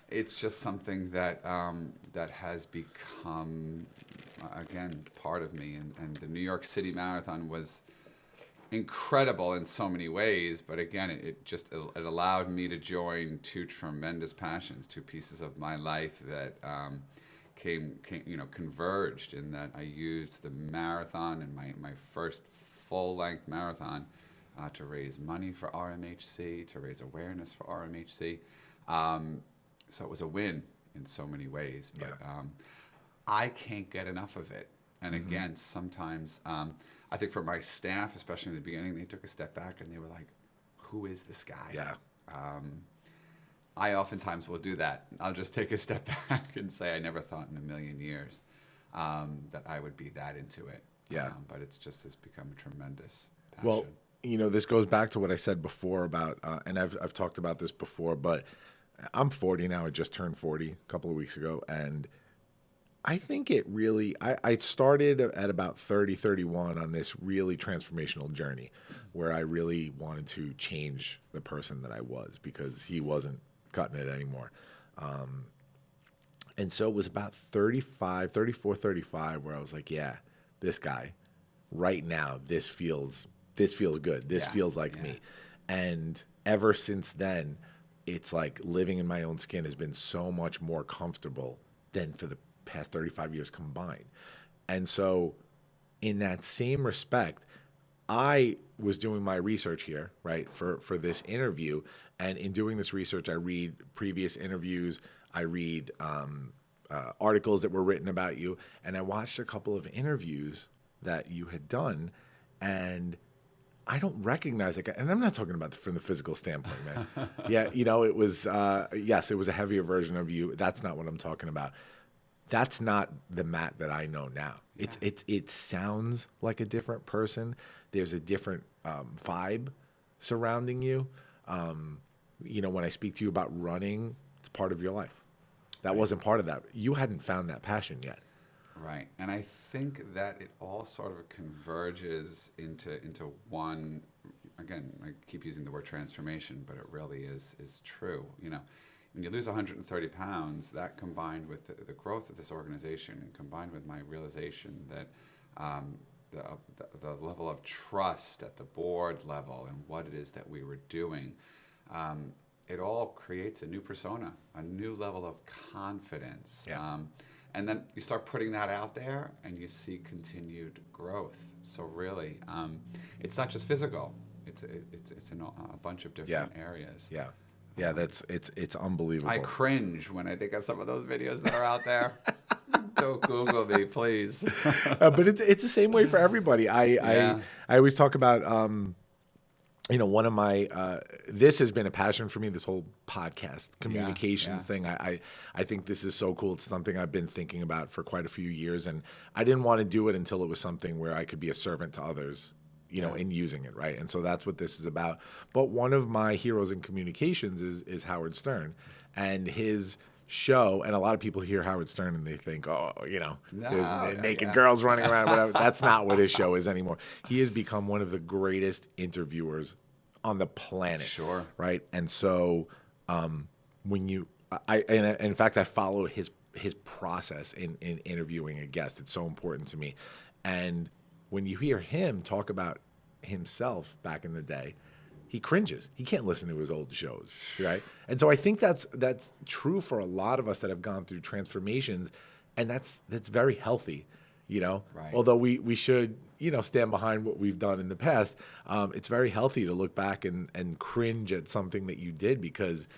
it's just something that that has become again part of me, and the New York City Marathon was incredible in so many ways, but again, it allowed me to join two tremendous passions, two pieces of my life that converged in that I used the marathon and my first full-length marathon to raise money for RMHC, to raise awareness for RMHC. So it was a win in so many ways, but I can't get enough of it. And again, sometimes I think for my staff, especially in the beginning, they took a step back and they were like, who is this guy? Yeah. I oftentimes will do that. I'll just take a step back and say, I never thought in a million years that I would be that into it. Yeah. But it's just has become a tremendous passion. Well, this goes back to what I said before about, and I've talked about this before, but I'm 40 now. I just turned 40 a couple of weeks ago, and I think it really, I started at about 30, 31 on this really transformational journey where I really wanted to change the person that I was because he wasn't cutting it anymore. And so it was about 34, 35 where I was like, yeah, this guy right now, this feels good. This feels like me. And ever since then, it's like living in my own skin has been so much more comfortable than for the past 35 years combined. And so in that same respect, I was doing my research here, right, for this interview. And in doing this research, I read previous interviews. I read articles that were written about you, and I watched a couple of interviews that you had done, and I don't recognize it. And I'm not talking about from the physical standpoint, man. Yeah, it was, yes, it was a heavier version of you. That's not what I'm talking about. That's not the Matt that I know now. Yeah. It sounds like a different person. There's a different vibe surrounding you. When I speak to you about running, it's part of your life. That wasn't part of that. You hadn't found that passion yet. Right, and I think that it all sort of converges into one. Again, I keep using the word transformation, but it really is true. When you lose 130 pounds, that combined with the growth of this organization, combined with my realization that the level of trust at the board level and what it is that we were doing, it all creates a new persona, a new level of confidence. Yeah. And then you start putting that out there and you see continued growth. So really, it's not just physical. It's in a bunch of different areas. Yeah. Yeah, it's unbelievable. I cringe when I think of some of those videos that are out there. Don't Google me, please. But it's the same way for everybody. I always talk about one of my this has been a passion for me, this whole podcast communications thing. I think this is so cool. It's something I've been thinking about for quite a few years, and I didn't want to do it until it was something where I could be a servant to others, in using it, right? And so that's what this is about. But one of my heroes in communications is Howard Stern, and his show, and a lot of people hear Howard Stern and they think, there's naked girls running around, whatever. That's not what his show is anymore. He has become one of the greatest interviewers on the planet. Sure. Right? And so in fact, I follow his process in interviewing a guest. It's so important to me. And when you hear him talk about himself back in the day, he cringes. He can't listen to his old shows, right? And so I think that's true for a lot of us that have gone through transformations, and that's very healthy, Right. Although we should, stand behind what we've done in the past. It's very healthy to look back and cringe at something that you did because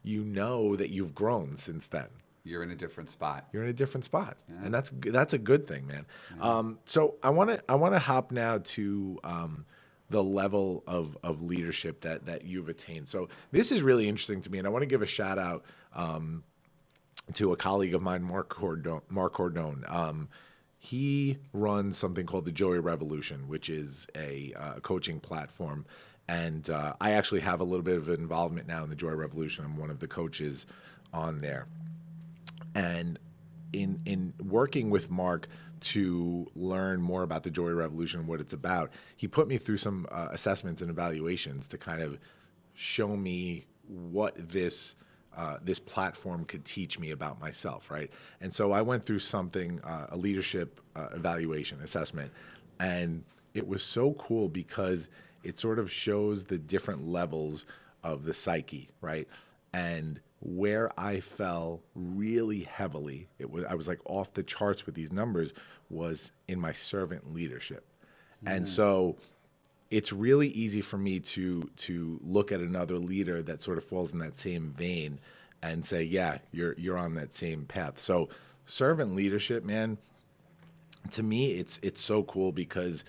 you know that you've grown since then. You're in a different spot. You're in a different spot, and that's a good thing, man. Yeah. So I want to hop now to the level of leadership that you've attained. So this is really interesting to me, and I want to give a shout out to a colleague of mine, Mark Cordone. He runs something called the Joy Revolution, which is a coaching platform, and I actually have a little bit of involvement now in the Joy Revolution. I'm one of the coaches on there. And in working with Mark to learn more about the Joy Revolution and what it's about, he put me through some assessments and evaluations to kind of show me what this platform could teach me about myself, right? And so I went through something, a leadership evaluation assessment, and it was so cool because it sort of shows the different levels of the psyche, right? And where I fell really heavily, I was like off the charts with these numbers, was in my servant leadership. And so it's really easy for me to look at another leader that sort of falls in that same vein and say, yeah, you're on that same path. So servant leadership, man, to me, it's so cool because,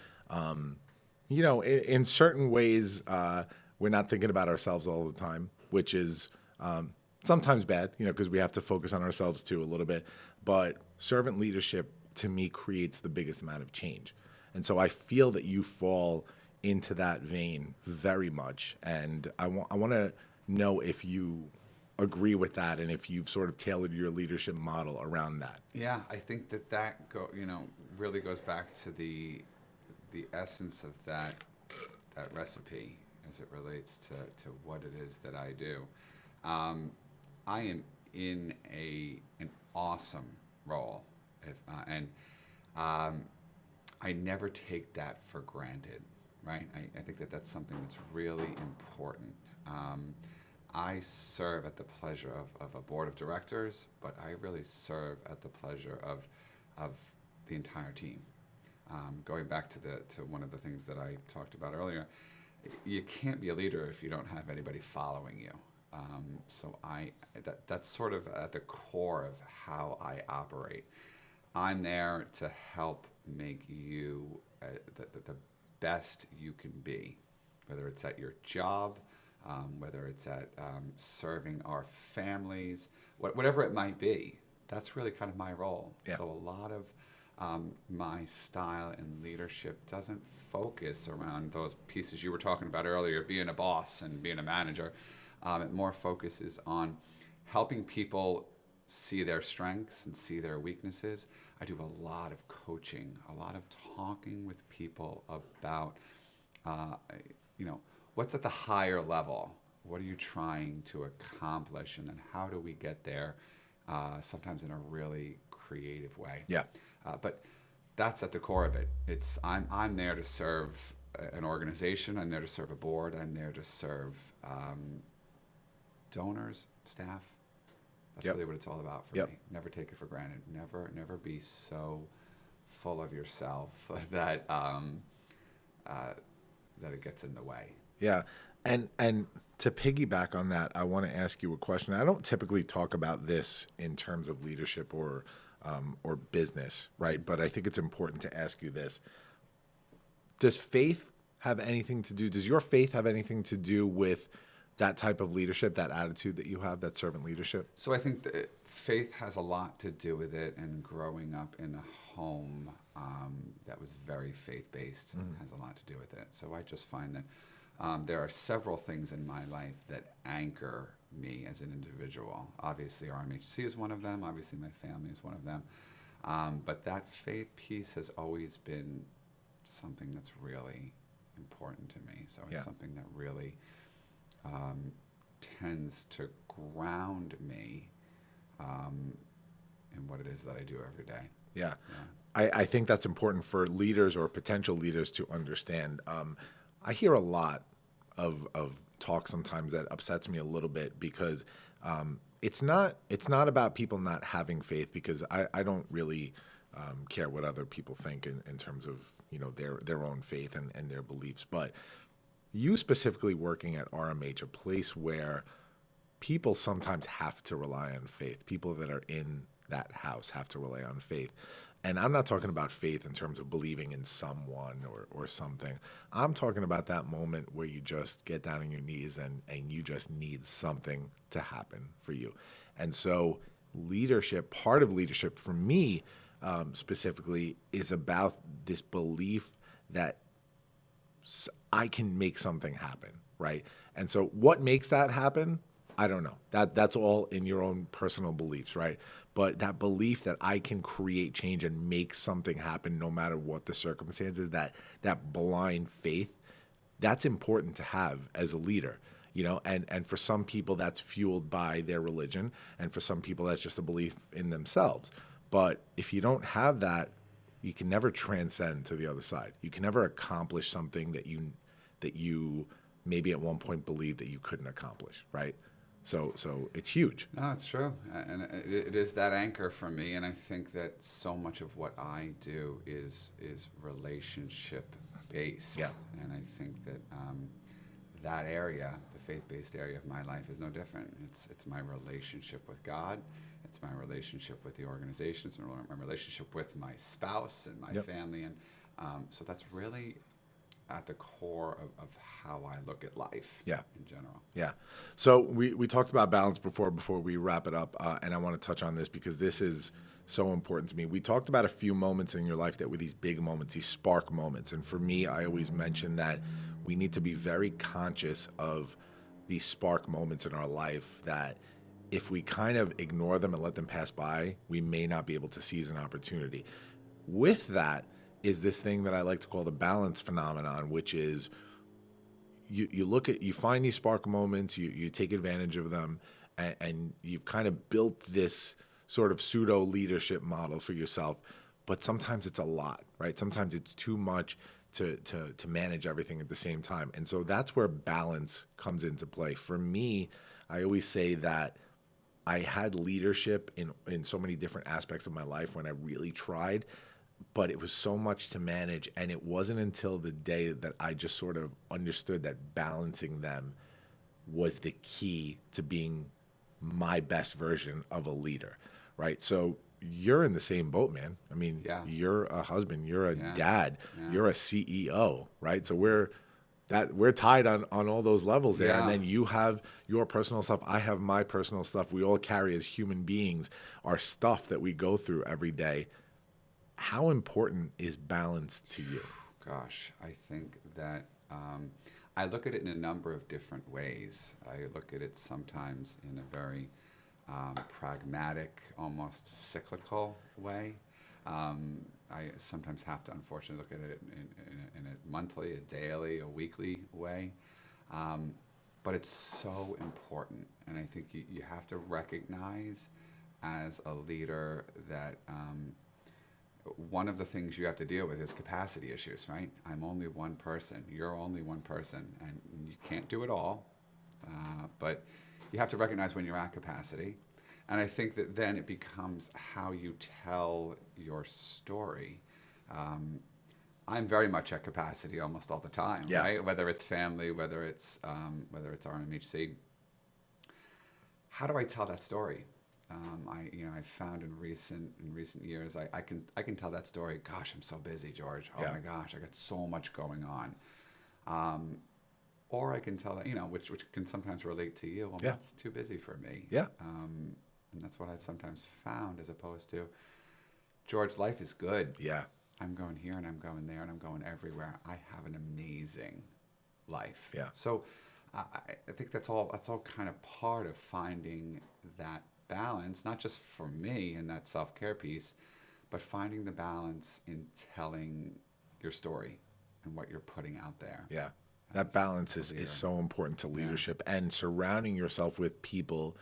in certain ways, we're not thinking about ourselves all the time, which is sometimes bad, because we have to focus on ourselves too a little bit. But servant leadership, to me, creates the biggest amount of change. And so I feel that you fall into that vein very much. And I want to know if you agree with that and if you've sort of tailored your leadership model around that. Yeah, I think that really goes back to the essence of that recipe as it relates to what it is that I do. I am in an awesome role, and I never take that for granted, right? I think that that's something that's really important. I serve at the pleasure of a board of directors, but I really serve at the pleasure of the entire team. Going back to one of the things that I talked about earlier, you can't be a leader if you don't have anybody following you. That's sort of at the core of how I operate. I'm there to help make you the best you can be, whether it's at your job, whether it's at serving our families, whatever it might be. That's really kind of my role. Yeah. So a lot of my style and leadership doesn't focus around those pieces you were talking about earlier, being a boss and being a manager. It more focuses on helping people see their strengths and see their weaknesses. I do a lot of coaching, a lot of talking with people about, what's at the higher level? What are you trying to accomplish? And then how do we get there? Sometimes in a really creative way. Yeah. But that's at the core of it. I'm there to serve an organization. I'm there to serve a board. I'm there to serve donors, staff. That's really what it's all about for me. Never take it for granted. Never be so full of yourself that that it gets in the way. Yeah. And to piggyback on that, I want to ask you a question. I don't typically talk about this in terms of leadership or business, right? But I think it's important to ask you this. Does faith have anything to do, does your faith have anything to do with that type of leadership, that attitude that you have, that servant leadership? So I think that faith has a lot to do with it, and growing up in a home that was very faith-based has a lot to do with it. So I just find that there are several things in my life that anchor me as an individual. Obviously, RMHC is one of them. Obviously, my family is one of them. But that faith piece has always been something that's really important to me. So it's something that really tends to ground me in what it is that I do every day. Yeah. I think that's important for leaders or potential leaders to understand. I hear a lot of talk sometimes that upsets me a little bit because it's not about people not having faith, because I don't really care what other people think in terms of their own faith and their beliefs. But you specifically working at RMH, a place where people sometimes have to rely on faith. People that are in that house have to rely on faith. And I'm not talking about faith in terms of believing in someone or something. I'm talking about that moment where you just get down on your knees and you just need something to happen for you. And so leadership, part of leadership for me specifically, is about this belief that I can make something happen, right? And so what makes that happen? I don't know. That's all in your own personal beliefs, right? But that belief that I can create change and make something happen no matter what the circumstances, that blind faith, that's important to have as a leader, and for some people that's fueled by their religion, and for some people that's just a belief in themselves. But if you don't have that, you can never transcend to the other side. You can never accomplish something that you maybe at one point believed that you couldn't accomplish, right? So it's huge. No, it's true. And it is that anchor for me. And I think that so much of what I do is relationship based. Yeah. And I think that that area, the faith-based area of my life, is no different. It's my relationship with God. It's my relationship with the organization. It's my relationship with my spouse and my family. And so that's really at the core of how I look at life in general. Yeah. So we talked about balance before we wrap it up, and I want to touch on this because this is so important to me. We talked about a few moments in your life that were these big moments, these spark moments. And for me, I always mention that we need to be very conscious of these spark moments in our life, that if we kind of ignore them and let them pass by, we may not be able to seize an opportunity. With that is this thing that I like to call the balance phenomenon, which is you find these spark moments, you take advantage of them, and you've kind of built this sort of pseudo leadership model for yourself. But sometimes it's a lot, right? Sometimes it's too much to manage everything at the same time. And so that's where balance comes into play. For me, I always say that I had leadership in so many different aspects of my life when I really tried, but it was so much to manage. And it wasn't until the day that I just sort of understood that balancing them was the key to being my best version of a leader, right? So you're in the same boat, man. I mean, Yeah. you're a husband, you're a Yeah. dad, Yeah. you're a CEO, right? So we're tied on all those levels there. And Yeah. then you have your personal stuff. I have my personal stuff. We all carry as human beings our stuff that we go through every day. How important is balance to you? Gosh, I think that I look at it in a number of different ways. I look at it sometimes in a very pragmatic, almost cyclical way. I sometimes have to, unfortunately, look at it in a monthly, a daily, a weekly way. But it's so important. And I think you have to recognize as a leader that one of the things you have to deal with is capacity issues, right? I'm only one person. You're only one person. And you can't do it all. But you have to recognize when you're at capacity. And I think that then it becomes how you tell your story. I'm very much at capacity almost all the time, Yeah. right? Whether it's family, whether it's RMHC. How do I tell that story? I've found in recent years, I can tell that story. Gosh, I'm so busy, George. Oh Yeah. my gosh, I got so much going on. Or I can tell that, which can sometimes relate to you. Well, Yeah. that's too busy for me. Yeah. And that's what I've sometimes found, as opposed to, George, life is good. Yeah. I'm going here and I'm going there and I'm going everywhere. I have an amazing life. Yeah. So I think that's all kind of part of finding that balance, not just for me in that self-care piece, but finding the balance in telling your story and what you're putting out there. Yeah. That balance is leader. so important to leadership, and surrounding yourself with people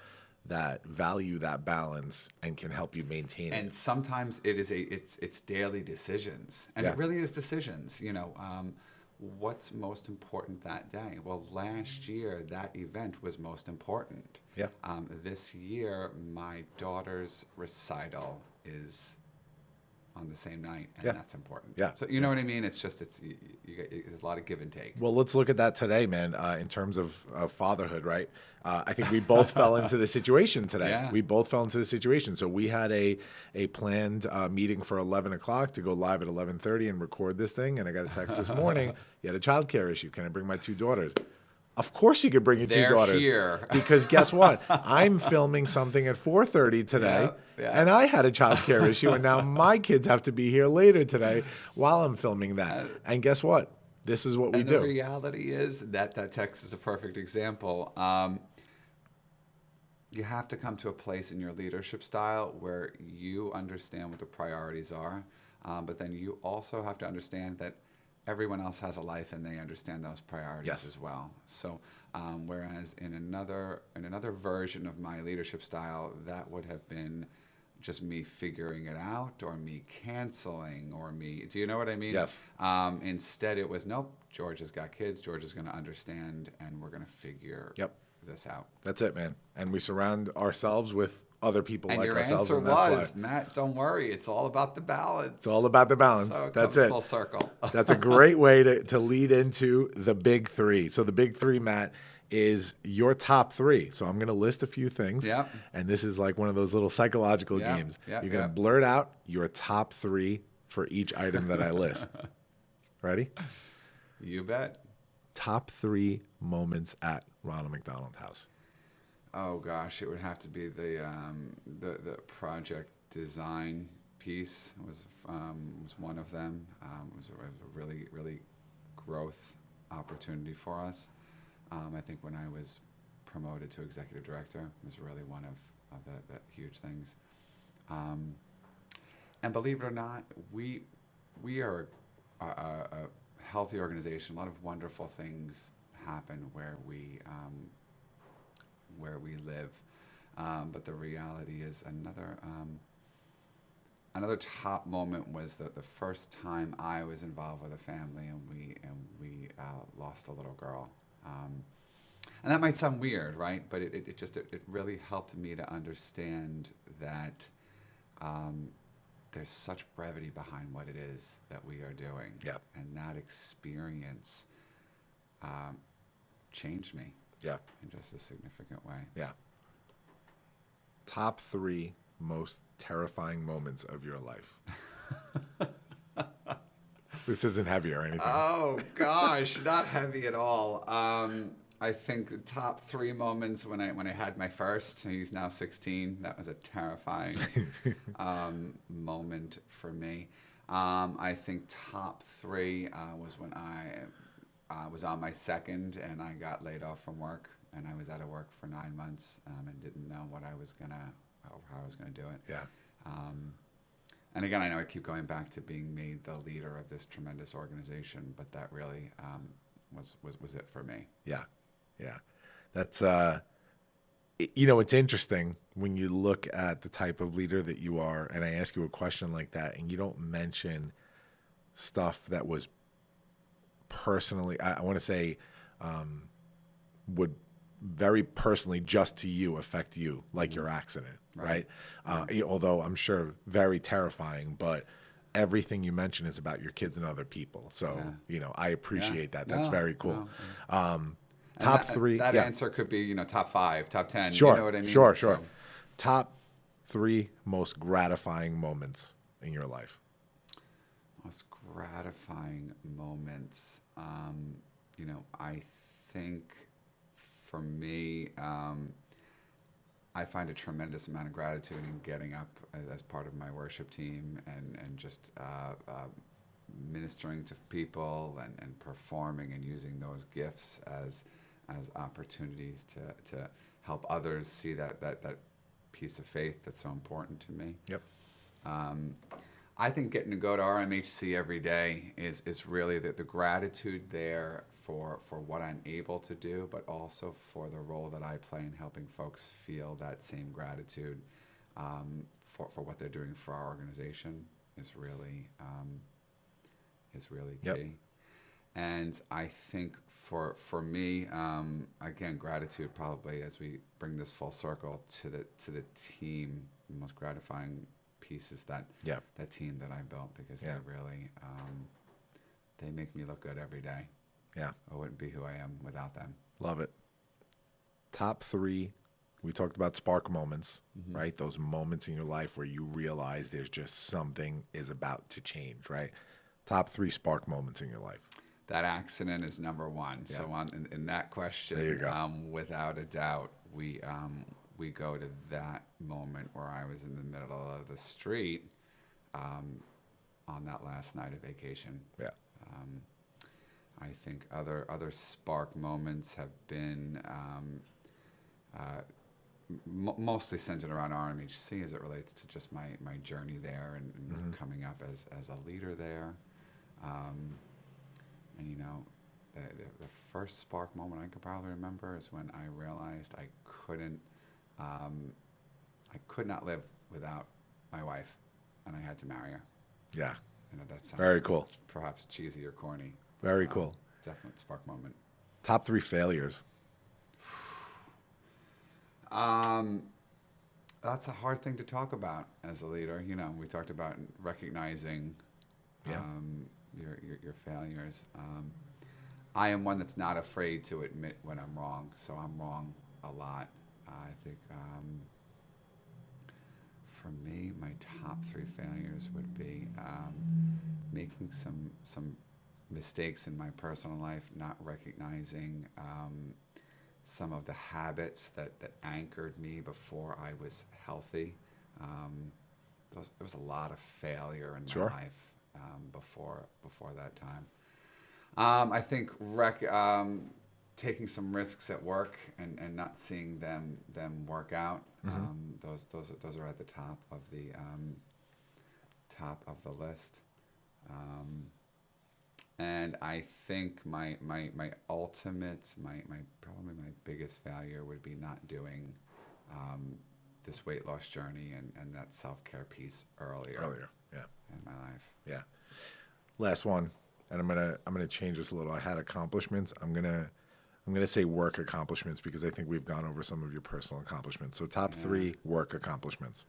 that value that balance and can help you maintain And it. sometimes it's daily decisions, and Yeah. it really is decisions. What's most important that day? Well, last year that event was most important. Yeah. This year, my daughter's recital is on the same night, and Yeah. that's important. Yeah. So you know what I mean? It's just there's a lot of give and take. Well, let's look at that today, man, in terms of fatherhood, right? I think we both fell into the situation today. Yeah. We both fell into the situation. So we had a planned meeting for 11 o'clock to go live at 11:30 and record this thing. And I got a text this morning. You had a childcare issue. Can I bring my two daughters? Of course you could bring your two They're daughters. here. Because guess what? I'm filming something at 4:30 today, Yeah. and I had a childcare issue, and now my kids have to be here later today while I'm filming that. And guess what? This is what we And do. the reality is that text is a perfect example. You have to come to a place in your leadership style where you understand what the priorities are, but then you also have to understand that everyone else has a life and they understand those priorities Yes. as well. So, whereas in another version of my leadership style, that would have been just me figuring it out, or me canceling, or me. Do you know what I mean? Yes. Instead, it was, nope. George has got kids. George is going to understand, and we're going to figure Yep. this out. That's it, man. And we surround ourselves with other people And like your ourselves. answer And that's was, why. Matt, don't worry. It's all about the balance. It's all about the balance. So That's comes it. Full circle. That's a great way to lead into the big three. So the big three, Matt, is your top three. So I'm going to list a few things. Yep. And this is like one of those little psychological Yep, games. yep, You're going to yep. blurt out your top three for each item that I list. Ready? You bet. Top three moments at Ronald McDonald House. Oh gosh, it would have to be the project design piece was one of them. It was a really growth opportunity for us. I think when I was promoted to executive director, it was really one of the huge things. And believe it or not, we are a healthy organization. A lot of wonderful things happen where we live, but the reality is another top moment was the first time I was involved with a family, and we lost a little girl. And that might sound weird, right? But it really helped me to understand that there's such brevity behind what it is that we are doing. Yep. And that experience changed me. Yeah. in just a significant way. Yeah. Top 3 most terrifying moments of your life. This isn't heavy or anything. Oh gosh, not heavy at all. I think the top 3 moments when I had my first. He's now 16. That was a terrifying moment for me. I think top 3 was when I was on my second and I got laid off from work, and I was out of work for 9 months and didn't know how I was gonna do it. Yeah. And again, I know I keep going back to being made the leader of this tremendous organization, but that really was it for me. Yeah. Yeah. That's, it's interesting when you look at the type of leader that you are, and I ask you a question like that, and you don't mention stuff that was personally, I want to say, would very personally just to you affect you, like your accident, right? Although I'm sure very terrifying, but everything you mention is about your kids and other people. So, I appreciate that. That's very cool. Top 3. That answer could be, top 5, top 10. Sure. You know what I mean? Sure. So, Top 3 most gratifying moments in your life. most gratifying moments. I think for me, I find a tremendous amount of gratitude in getting up as part of my worship team and just ministering to people and performing and using those gifts as opportunities to help others see that piece of faith that's so important to me. Yep. I think getting to go to RMHC every day is really the gratitude there for what I'm able to do, but also for the role that I play in helping folks feel that same gratitude for what they're doing for our organization is really key. Yep. And I think for me, again, gratitude probably as we bring this full circle to the team, the most gratifying piece is that team that I built, because they really they make me look good every day. Yeah. I wouldn't be who I am without them. Love it. Top 3, we talked about spark moments, right? Those moments in your life where you realize there's just something is about to change, right? Top 3 spark moments in your life. That accident is number 1. Yeah. So in that question, There you go. without a doubt, we go to that moment where I was in the middle of the street on that last night of vacation. Yeah. I think other spark moments have been mostly centered around RMHC as it relates to just my journey there and coming up as a leader there. The first spark moment I could probably remember is when I realized I could not live without my wife, and I had to marry her. Yeah. That sounds Very cool. Perhaps cheesy or corny. Very cool. Definite spark moment. Top 3 failures. That's a hard thing to talk about as a leader. We talked about recognizing your failures. I am one that's not afraid to admit when I'm wrong, so I'm wrong a lot. I think for me, my top 3 failures would be making some mistakes in my personal life, not recognizing some of the habits that anchored me before I was healthy. There was a lot of failure in my life before that time. I think taking some risks at work and not seeing them work out. Those are at the top of the list. And I think my ultimate, probably my biggest failure would be not doing this weight loss journey and that self-care piece earlier in my life. Yeah. Last one, and I'm gonna change this a little. I had accomplishments. I'm gonna say work accomplishments because I think we've gone over some of your personal accomplishments. So top 3 work accomplishments.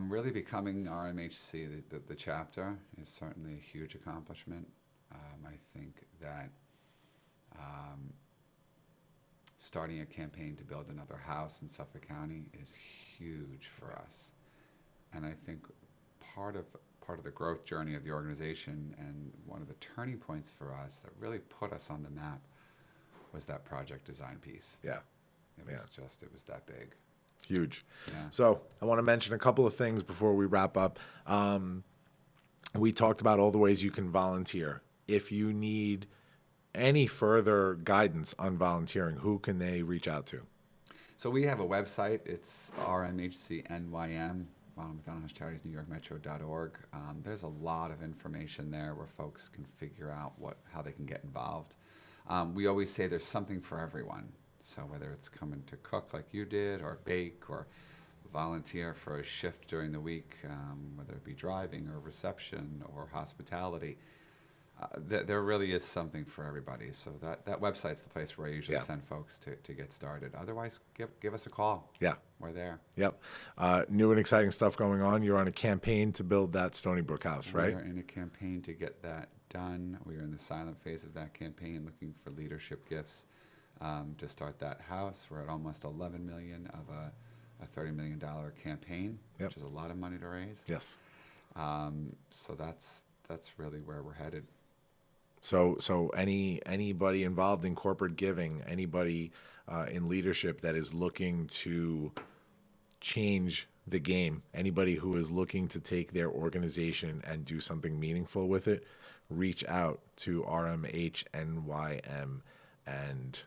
Really becoming RMHC, the chapter, is certainly a huge accomplishment. I think that starting a campaign to build another house in Suffolk County is huge for us. And I think part of the growth journey of the organization and one of the turning points for us that really put us on the map was that project design piece. Yeah. It was that big. Huge. Yeah. So I want to mention a couple of things before we wrap up. We talked about all the ways you can volunteer. If you need any further guidance on volunteering, who can they reach out to? So we have a website. It's RMHCNYM, Ronald McDonald Charities, NewYorkMetro.org. There's a lot of information there where folks can figure out how they can get involved. We always say there's something for everyone. So whether it's coming to cook like you did, or bake, or volunteer for a shift during the week, whether it be driving or reception or hospitality, there really is something for everybody. So that website's the place where I usually send folks to get started. Otherwise, give us a call. Yeah. We're there. Yep. New and exciting stuff going on. You're on a campaign to build that Stony Brook house, right? We're in a campaign to get that done. We are in the silent phase of that campaign, looking for leadership gifts to start that house. We're at almost $11 million of a $30 million campaign, which is a lot of money to raise. Yes. So that's really where we're headed. So anybody involved in corporate giving, anybody in leadership that is looking to change the game, anybody who is looking to take their organization and do something meaningful with it, reach out to RMHNYM and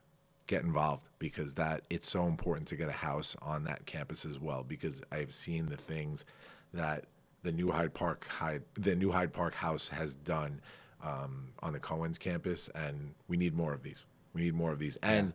get involved, because it's so important to get a house on that campus as well, because I've seen the things that the new Hyde Park house has done on the Cohen's campus, and we need more of these. And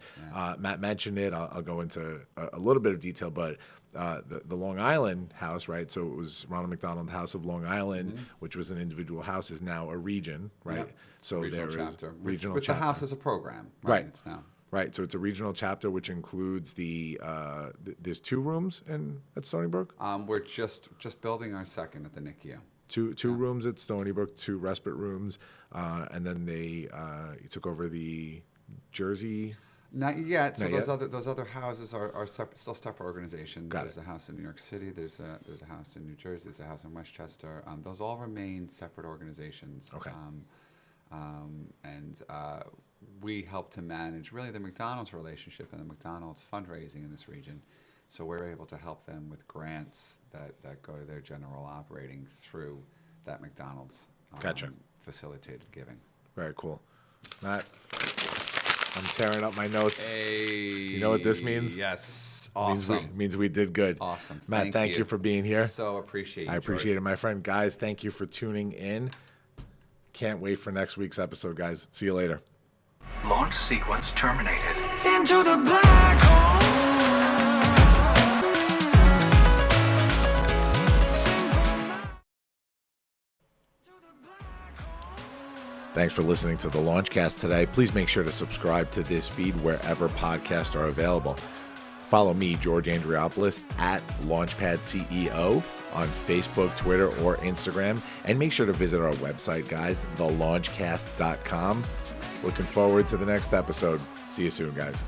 Matt mentioned it. I'll go into a little bit of detail, but the Long Island house, right? So it was Ronald McDonald House of Long Island, which was an individual house, is now a region, right? Yep. So Regional there is chapter. regional with chapter. the house as a program, Right. It's now. Right, so it's a regional chapter, which includes there's 2 rooms at Stony Brook? We're just building our second at the NICU. Two rooms at Stony Brook, 2 respite rooms, and then you took over the Jersey. Not yet. So Not those yet? those other houses are still separate organizations. Got There's it. a house in New York City. There's a house in New Jersey. There's a house in Westchester. Those all remain separate organizations. Okay. And we help to manage really the McDonald's relationship and the McDonald's fundraising in this region. So we're able to help them with grants that go to their general operating through that McDonald's Gotcha. facilitated giving. Very cool. Matt, I'm tearing up my notes. Hey, You know what this means? Yes. Means Awesome. means we did good. Awesome. Matt, thank you for being here. So appreciate you. I appreciate it, my friend. Guys, thank you for tuning in. Can't wait for next week's episode, guys. See you later. Launch sequence terminated. Into the black hole. Sing from my- to the black hole. Thanks for listening to the Launchcast today. Please make sure to subscribe to this feed wherever podcasts are available. Follow me, George Andriopoulos, at Launchpad CEO on Facebook, Twitter, or Instagram. And make sure to visit our website, guys, thelaunchcast.com. Looking forward to the next episode. See you soon, guys.